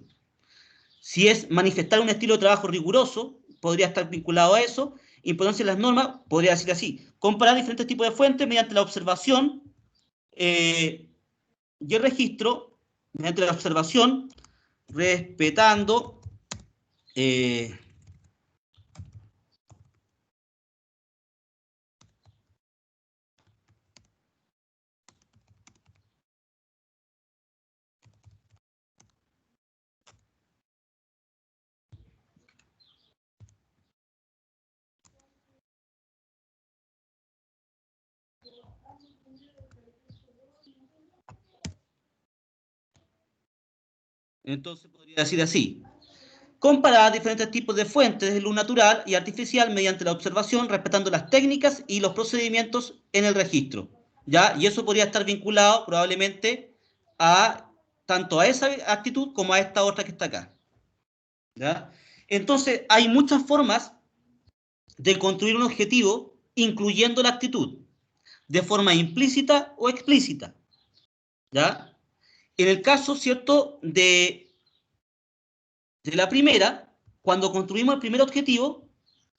Si es manifestar un estilo de trabajo riguroso, podría estar vinculado a eso. Importancia de las normas, podría decir así, comparar diferentes tipos de fuentes mediante la observación y el registro, mediante la observación, respetando entonces podría decir así, comparar diferentes tipos de fuentes de luz natural y artificial mediante la observación, respetando las técnicas y los procedimientos en el registro, ¿ya? Y eso podría estar vinculado probablemente a tanto a esa actitud como a esta otra que está acá, ¿ya? Entonces, hay muchas formas de construir un objetivo, incluyendo la actitud, de forma implícita o explícita, ¿ya? En el caso, ¿cierto?, de la primera, cuando construimos el primer objetivo,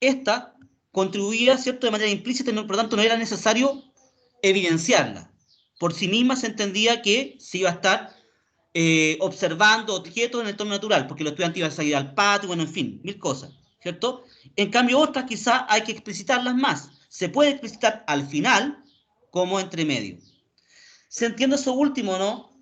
esta contribuía, ¿cierto?, de manera implícita, por lo tanto no era necesario evidenciarla. Por sí misma se entendía que se iba a estar observando objetos en el entorno natural, porque los estudiantes iban a salir al patio, bueno, en fin, mil cosas, ¿cierto? En cambio, otras quizás hay que explicitarlas más. Se puede explicitar al final como entre medio. ¿Se entiende eso último, no?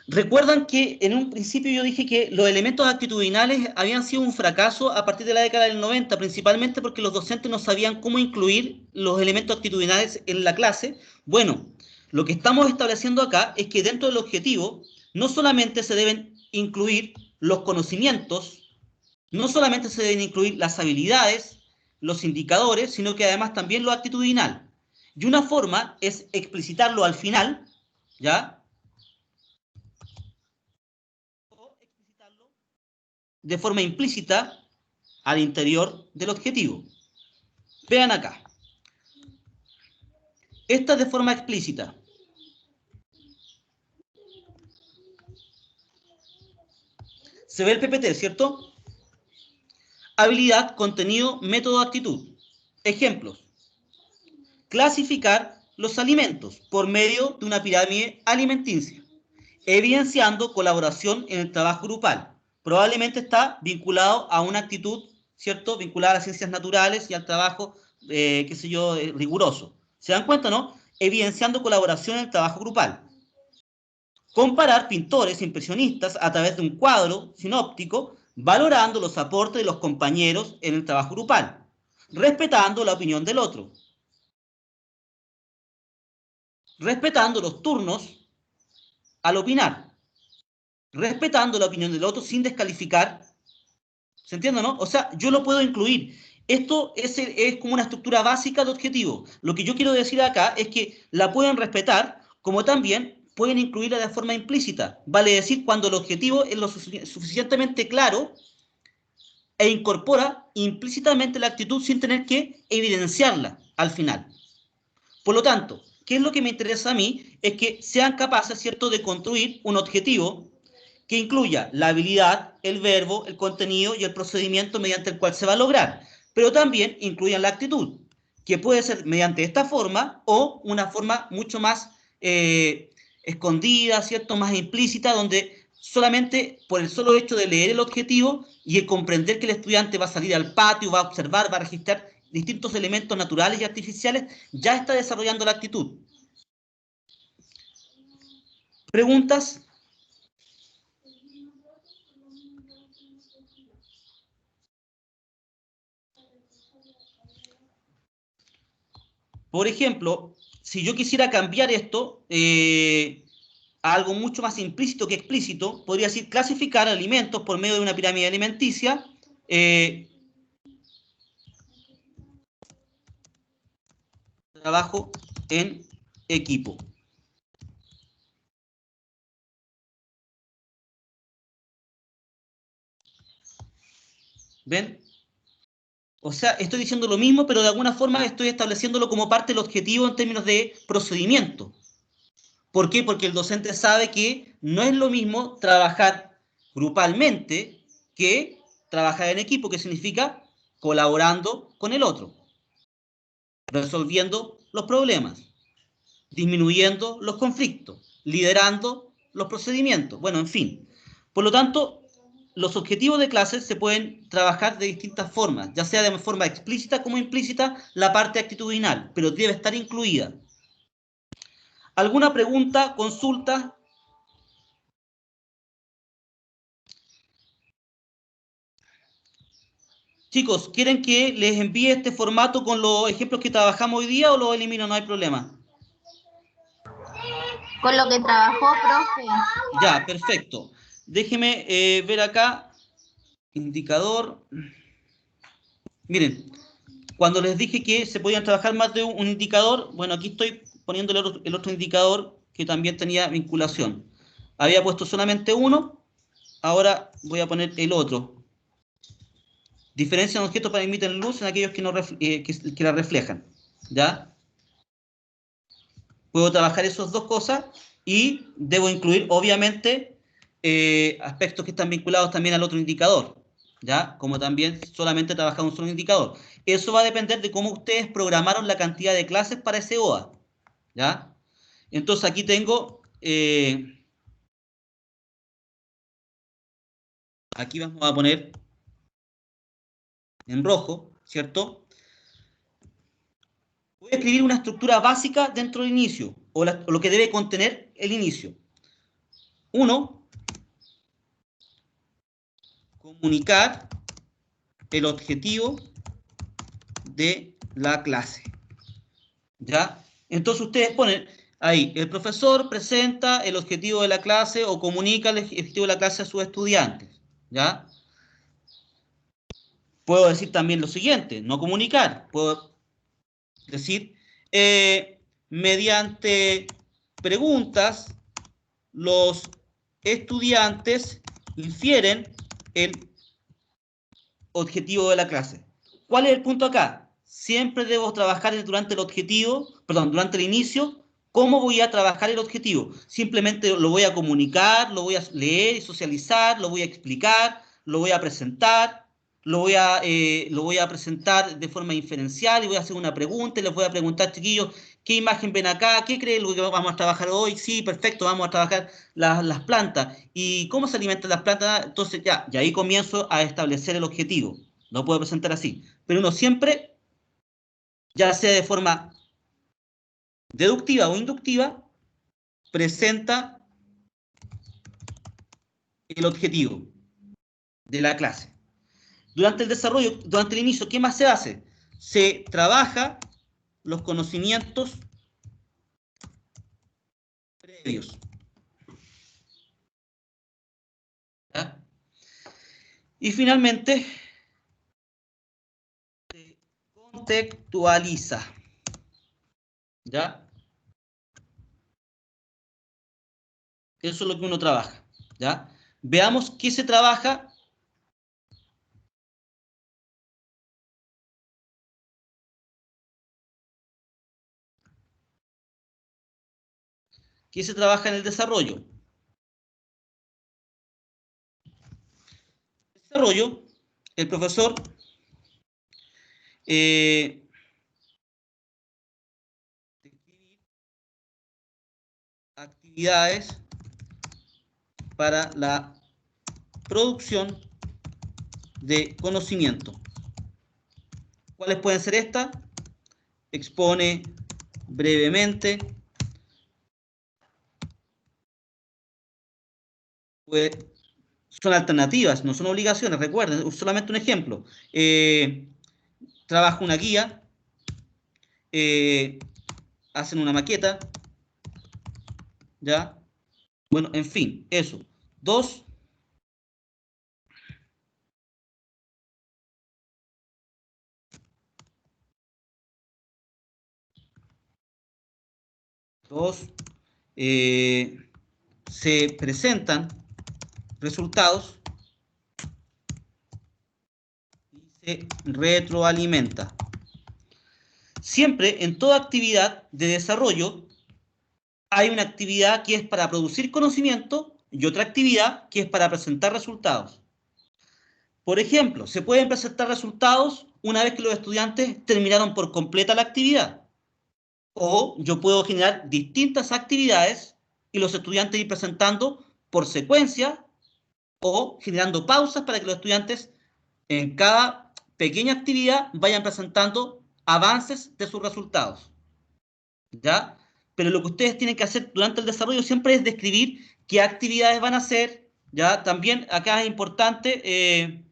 Recuerdan que en un principio yo dije que los elementos actitudinales habían sido un fracaso a partir de la década del 90, principalmente porque los docentes no sabían cómo incluir los elementos actitudinales en la clase. Bueno, lo que estamos estableciendo acá es que dentro del objetivo no solamente se deben incluir los conocimientos, no solamente se deben incluir las habilidades, los indicadores, sino que además también lo actitudinal. Y una forma es explicitarlo al final, ¿ya? De forma implícita al interior del objetivo. Vean acá. Esta es de forma explícita. Se ve el PPT, ¿cierto? Habilidad, contenido, método, actitud. Ejemplos. Clasificar los alimentos por medio de una pirámide alimenticia, evidenciando colaboración en el trabajo grupal. Probablemente está vinculado a una actitud, ¿cierto? Vinculada a las ciencias naturales y al trabajo, qué sé yo, riguroso. ¿Se dan cuenta, no? Evidenciando colaboración en el trabajo grupal. Comparar pintores impresionistas a través de un cuadro sinóptico, valorando los aportes de los compañeros en el trabajo grupal, respetando la opinión del otro. Respetando los turnos al opinar. Respetando la opinión del otro sin descalificar. ¿Se entiende, no? O sea, yo lo puedo incluir. Esto es como una estructura básica de objetivo. Lo que yo quiero decir acá es que la pueden respetar, como también pueden incluirla de forma implícita. Vale decir, cuando el objetivo es lo suficientemente claro e incorpora implícitamente la actitud sin tener que evidenciarla al final. Por lo tanto, ¿qué es lo que me interesa a mí? Es que sean capaces, ¿cierto?, de construir un objetivo que incluya la habilidad, el verbo, el contenido y el procedimiento mediante el cual se va a lograr, pero también incluyan la actitud, que puede ser mediante esta forma o una forma mucho más escondida, ¿cierto?, más implícita, donde solamente por el solo hecho de leer el objetivo y de comprender que el estudiante va a salir al patio, va a observar, va a registrar distintos elementos naturales y artificiales, ya está desarrollando la actitud. ¿Preguntas? Por ejemplo, si yo quisiera cambiar esto a algo mucho más implícito que explícito, podría decir clasificar alimentos por medio de una pirámide alimenticia. Trabajo en equipo. ¿Ven? O sea, estoy diciendo lo mismo, pero de alguna forma estoy estableciéndolo como parte del objetivo en términos de procedimiento. ¿Por qué? Porque el docente sabe que no es lo mismo trabajar grupalmente que trabajar en equipo, que significa colaborando con el otro, resolviendo los problemas, disminuyendo los conflictos, liderando los procedimientos, bueno, en fin. Por lo tanto, los objetivos de clase se pueden trabajar de distintas formas, ya sea de forma explícita como implícita, la parte actitudinal, pero debe estar incluida. ¿Alguna pregunta, consulta? Chicos, ¿quieren que les envíe este formato con los ejemplos que trabajamos hoy día o lo elimino? No hay problema. Con lo que trabajó, profe. Ya, perfecto. Déjeme ver acá. Indicador. Miren, cuando les dije que se podían trabajar más de un indicador, bueno, aquí estoy poniendo el otro indicador que también tenía vinculación. Había puesto solamente uno, ahora voy a poner el otro. Diferencia de objetos para emitir luz en aquellos que, no que la reflejan. ¿Ya? Puedo trabajar esas dos cosas y debo incluir, obviamente, aspectos que están vinculados también al otro indicador. ¿Ya? Como también solamente trabajar un solo indicador. Eso va a depender de cómo ustedes programaron la cantidad de clases para ese OA. ¿Ya? Entonces aquí tengo... aquí vamos a poner en rojo, ¿cierto? Voy a escribir una estructura básica dentro del inicio, o lo que debe contener el inicio. 1, comunicar el objetivo de la clase. ¿Ya? Entonces ustedes ponen ahí, el profesor presenta el objetivo de la clase o comunica el objetivo de la clase a sus estudiantes. ¿Ya? Puedo decir también lo siguiente, no comunicar. Puedo decir, mediante preguntas, los estudiantes infieren el objetivo de la clase. ¿Cuál es el punto acá? Siempre debo trabajar durante el objetivo, perdón, durante el inicio. ¿Cómo voy a trabajar el objetivo? Simplemente lo voy a comunicar, lo voy a leer y socializar, lo voy a explicar, lo voy a presentar, lo voy a presentar de forma inferencial y voy a hacer una pregunta y les voy a preguntar, chiquillos, ¿qué imagen ven acá? ¿Qué creen lo que vamos a trabajar hoy? Sí, perfecto, vamos a trabajar las plantas. ¿Y cómo se alimentan las plantas? Entonces ya, y ahí comienzo a establecer el objetivo. No puedo presentar así. Pero uno siempre, ya sea de forma deductiva o inductiva, presenta el objetivo de la clase. Durante el desarrollo, durante el inicio, ¿qué más se hace? Se trabaja los conocimientos previos. ¿Ya? Y finalmente, se contextualiza. ¿Ya? Eso es lo que uno trabaja. ¿Ya? Veamos qué se trabaja. ¿Qué se trabaja en el desarrollo? El desarrollo, el profesor actividades para la producción de conocimiento. ¿Cuáles pueden ser estas? Expone brevemente. Pues, son alternativas, no son obligaciones, recuerden, solamente un ejemplo. Trabaja una guía, hacen una maqueta, ¿ya? Bueno, en fin, eso. 2, se presentan resultados y se retroalimenta. Siempre en toda actividad de desarrollo hay una actividad que es para producir conocimiento y otra actividad que es para presentar resultados. Por ejemplo, se pueden presentar resultados una vez que los estudiantes terminaron por completa la actividad. O yo puedo generar distintas actividades y los estudiantes ir presentando por secuencia o generando pausas para que los estudiantes en cada pequeña actividad vayan presentando avances de sus resultados. ¿Ya? Pero lo que ustedes tienen que hacer durante el desarrollo siempre es describir qué actividades van a hacer. ¿Ya? También acá es importante,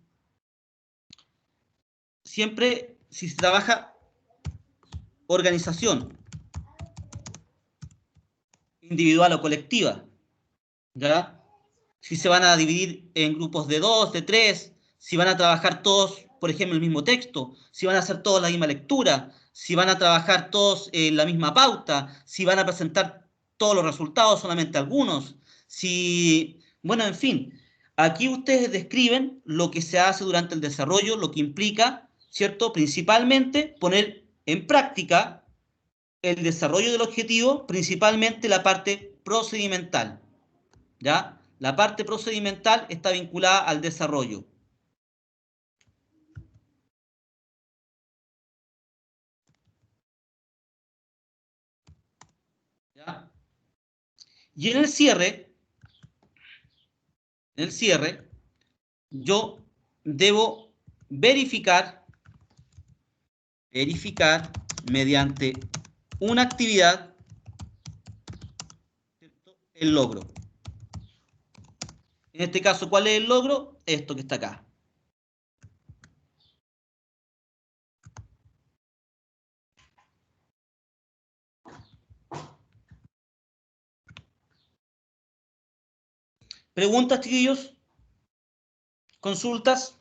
siempre si se trabaja organización individual o colectiva, ¿ya? Si se van a dividir en grupos de 2, de 3, si van a trabajar todos, por ejemplo, el mismo texto, si van a hacer todos la misma lectura, si van a trabajar todos la misma pauta, si van a presentar todos los resultados, solamente algunos, si, bueno, en fin, aquí ustedes describen lo que se hace durante el desarrollo, lo que implica, ¿cierto? Principalmente poner en práctica el desarrollo del objetivo, principalmente la parte procedimental, ¿ya? La parte procedimental está vinculada al desarrollo. ¿Ya? Y en el cierre, yo debo verificar mediante una actividad, ¿cierto?, el logro. En este caso, ¿cuál es el logro? Esto que está acá. ¿Preguntas, chiquillos? ¿Consultas?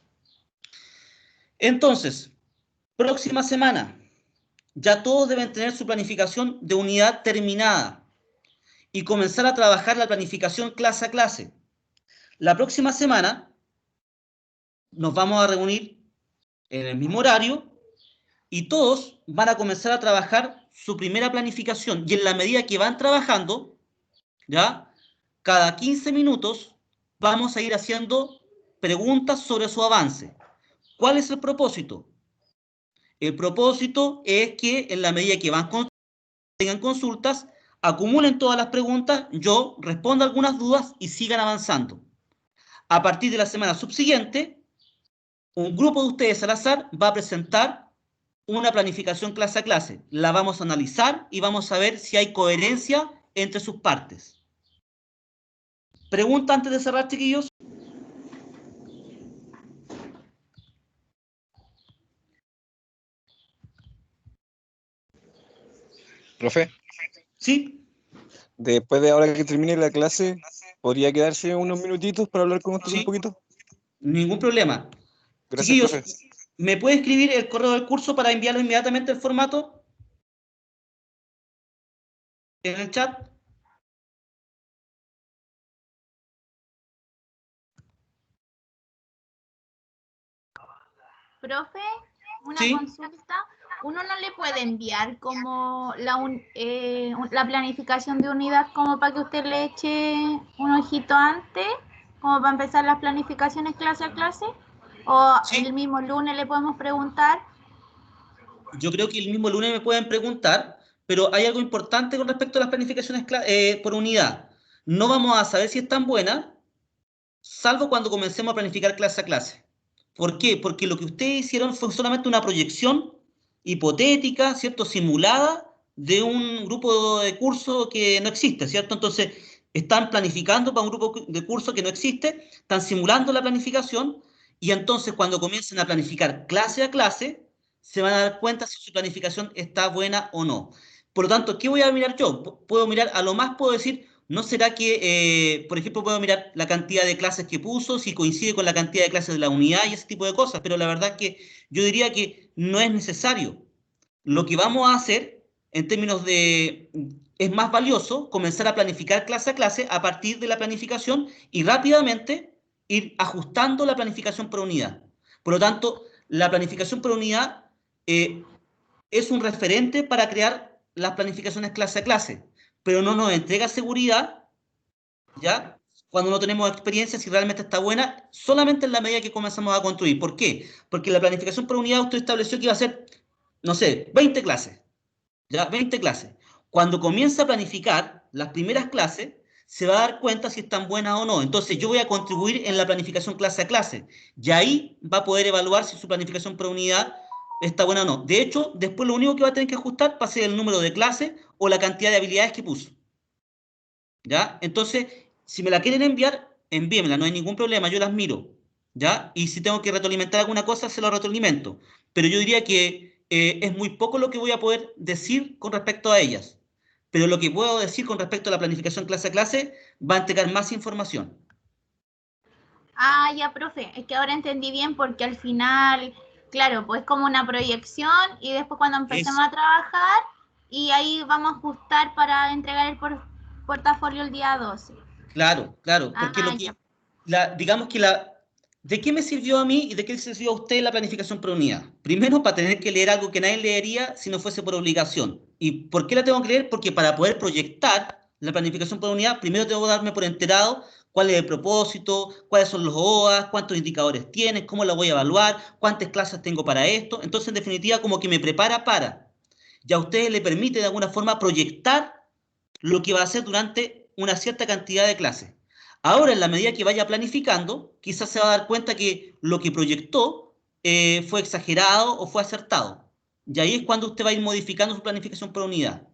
Entonces, próxima semana, ya todos deben tener su planificación de unidad terminada y comenzar a trabajar la planificación clase a clase. La próxima semana nos vamos a reunir en el mismo horario y todos van a comenzar a trabajar su primera planificación. Y en la medida que van trabajando, ¿ya? Cada 15 minutos vamos a ir haciendo preguntas sobre su avance. ¿Cuál es el propósito? El propósito es que en la medida que tengan consultas, acumulen todas las preguntas, yo respondo algunas dudas y sigan avanzando. A partir de la semana subsiguiente, un grupo de ustedes al azar va a presentar una planificación clase a clase. La vamos a analizar y vamos a ver si hay coherencia entre sus partes. ¿Pregunta antes de cerrar, chiquillos? Profe, ¿Sí? después de ahora que termine la clase, ¿podría quedarse unos minutitos para hablar con usted un Sí, poquito? ningún problema. Gracias, Chiquillos, profe. ¿me puede escribir el correo del curso para enviarlo inmediatamente el formato en el chat? Profe, una Sí. consulta. ¿Uno no le puede enviar como la planificación de unidad como para que usted le eche un ojito antes, como para empezar las planificaciones clase a clase? ¿O Sí. el mismo lunes le podemos preguntar? Yo creo que el mismo lunes me pueden preguntar, pero hay algo importante con respecto a las planificaciones por unidad. No vamos a saber si están buenas, salvo cuando comencemos a planificar clase a clase. ¿Por qué? Porque lo que ustedes hicieron fue solamente una proyección hipotética, ¿cierto? Simulada de un grupo de curso que no existe, ¿cierto? Entonces, están planificando para un grupo de curso que no existe, están simulando la planificación y entonces cuando comiencen a planificar clase a clase, se van a dar cuenta si su planificación está buena o no. Por lo tanto, ¿qué voy a mirar yo? Puedo mirar, a lo más puedo decir, ¿no será que, por ejemplo, puedo mirar la cantidad de clases que puso, si coincide con la cantidad de clases de la unidad y ese tipo de cosas? Pero la verdad es que yo diría que no es necesario. Lo que vamos a hacer en términos de, es más valioso comenzar a planificar clase a clase a partir de la planificación y rápidamente ir ajustando la planificación por unidad. Por lo tanto, la planificación por unidad es un referente para crear las planificaciones clase a clase, pero no nos entrega seguridad, ¿ya? Cuando no tenemos experiencia, si realmente está buena, solamente en la medida que comenzamos a construir. ¿Por qué? Porque la planificación por unidad usted estableció que iba a ser, no sé, 20 clases, ¿ya? 20 clases. Cuando comienza a planificar las primeras clases, se va a dar cuenta si están buenas o no. Entonces yo voy a contribuir en la planificación clase a clase. Y ahí va a poder evaluar si su planificación por unidad está buena o no. De hecho, después lo único que va a tener que ajustar va a ser el número de clases o la cantidad de habilidades que puso. ¿Ya? Entonces, si me la quieren enviar, envíenmela, no hay ningún problema, yo las miro, ¿ya? Y si tengo que retroalimentar alguna cosa, se lo retroalimento. Pero yo diría que es muy poco lo que voy a poder decir con respecto a ellas. Pero lo que puedo decir con respecto a la planificación clase a clase va a entregar más información. Ah, ya, profe, es que ahora entendí bien porque al final, claro, pues como una proyección y después cuando empecemos a trabajar y ahí vamos a ajustar para entregar el portafolio el día 12. Claro, claro, porque lo que, digamos que ¿de qué me sirvió a mí y de qué le sirvió a usted la planificación por unidad? Primero, para tener que leer algo que nadie leería si no fuese por obligación. ¿Y por qué la tengo que leer? Porque para poder proyectar la planificación por unidad, primero tengo que darme por enterado cuál es el propósito, cuáles son los OAS, cuántos indicadores tienen, cómo la voy a evaluar, cuántas clases tengo para esto. Entonces, en definitiva, como que me prepara para. Ya a ustedes le permite de alguna forma proyectar lo que va a hacer durante una cierta cantidad de clases. Ahora, en la medida que vaya planificando, quizás se va a dar cuenta que lo que proyectó fue exagerado o fue acertado. Y ahí es cuando usted va a ir modificando su planificación por unidad.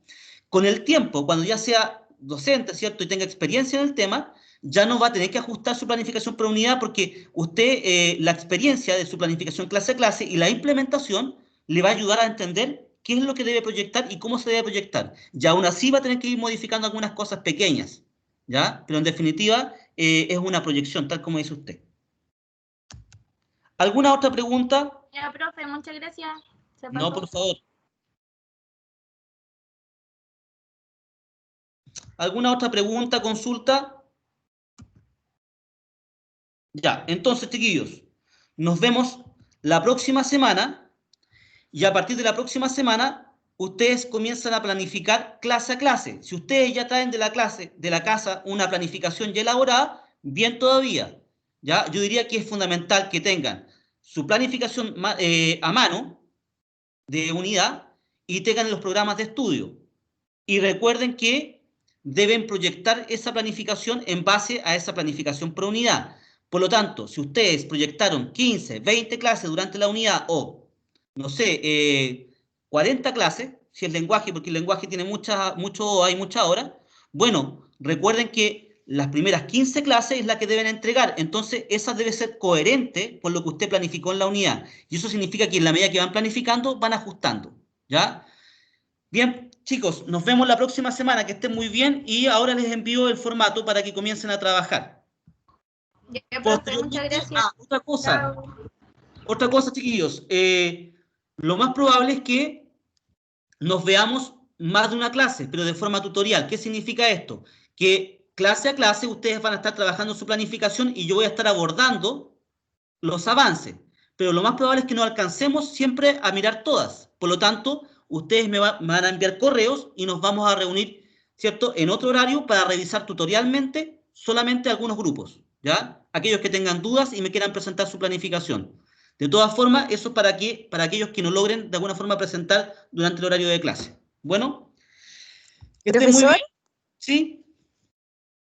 Con el tiempo, cuando ya sea docente, ¿cierto? Y tenga experiencia en el tema, ya no va a tener que ajustar su planificación por unidad porque usted, la experiencia de su planificación clase a clase y la implementación le va a ayudar a entender qué es lo que debe proyectar y cómo se debe proyectar. Ya aún así va a tener que ir modificando algunas cosas pequeñas, ¿ya? Pero en definitiva es una proyección, tal como dice usted. ¿Alguna otra pregunta? Ya, profe, muchas gracias. Se No, pasó. por favor. ¿Alguna otra pregunta, consulta? Ya, entonces, chiquillos, nos vemos la próxima semana y a partir de la próxima semana ustedes comienzan a planificar clase a clase. Si ustedes ya traen de la clase, de la casa, una planificación ya elaborada, bien todavía. ¿Ya? Yo diría que es fundamental que tengan su planificación a mano de unidad y tengan los programas de estudio. Y recuerden que deben proyectar esa planificación en base a esa planificación por unidad. Por lo tanto, si ustedes proyectaron 15, 20 clases durante la unidad o, no sé, 40 clases, si el lenguaje, porque el lenguaje tiene hay mucha hora, bueno, recuerden que las primeras 15 clases es la que deben entregar, entonces esa debe ser coherente con lo que usted planificó en la unidad. Y eso significa que en la medida que van planificando, van ajustando, ¿ya? Bien, chicos, nos vemos la próxima semana, que estén muy bien y ahora les envío el formato para que comiencen a trabajar. Ya, profe, muchas Posteriormente, gracias. Chao. otra cosa, chiquillos, lo más probable es que nos veamos más de una clase, pero de forma tutorial. ¿Qué significa esto? Que clase a clase ustedes van a estar trabajando su planificación y yo voy a estar abordando los avances, pero lo más probable es que no alcancemos siempre a mirar todas. Por lo tanto, ustedes me van a enviar correos y nos vamos a reunir, ¿cierto?, en otro horario para revisar tutorialmente solamente algunos grupos, ¿ya? Aquellos que tengan dudas y me quieran presentar su planificación. De todas formas, eso es para aquellos que no logren de alguna forma presentar durante el horario de clase. Bueno, que estén muy Profesor, bien. ¿Sí?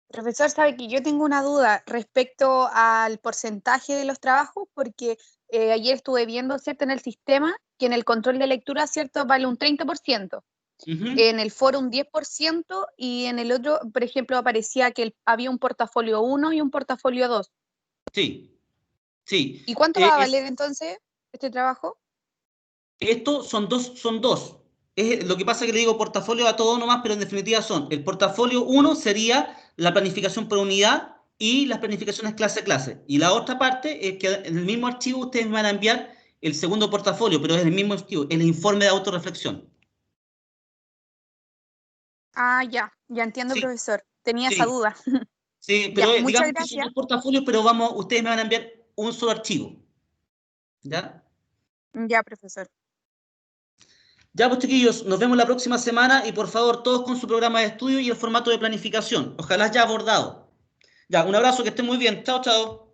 profesor, sabe que yo tengo una duda respecto al porcentaje de los trabajos, porque ayer estuve viendo, ¿cierto?, en el sistema, que en el control de lectura, ¿cierto?, vale un 30%, en el foro un 10% y en el otro, por ejemplo, aparecía que había un portafolio 1 y un portafolio 2. Sí, sí. ¿Y cuánto va a valer entonces este trabajo? Estos son dos. Lo que pasa es que le digo portafolio a todo nomás, pero en definitiva son. El portafolio uno sería la planificación por unidad y las planificaciones clase a clase. Y la otra parte es que en el mismo archivo ustedes me van a enviar el segundo portafolio, pero es el mismo archivo, el informe de autorreflexión. Ah, ya entiendo, Sí, profesor. Tenía esa sí, duda. sí, pero Ya, muchas digamos que son gracias. dos portafolios, pero ustedes me van a enviar un solo archivo. ¿Ya? Ya, profesor. Ya, pues chiquillos, nos vemos la próxima semana y por favor, todos con su programa de estudio y el formato de planificación. Ojalá ya abordado. Ya, un abrazo, que estén muy bien. Chao, chao.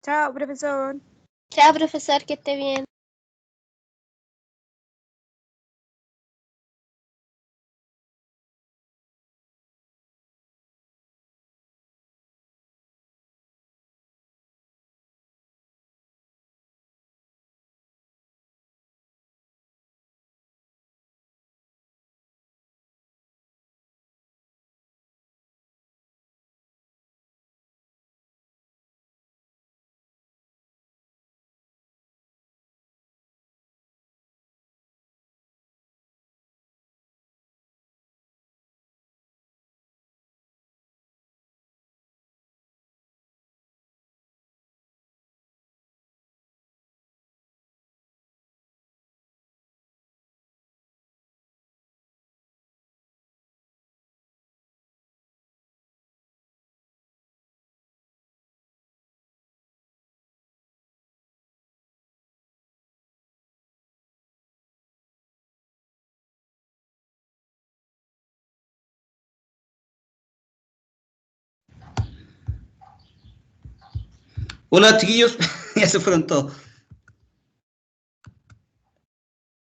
Chao, profesor. Chao, profesor, que esté bien. Hola, chiquillos. Ya se fueron todos.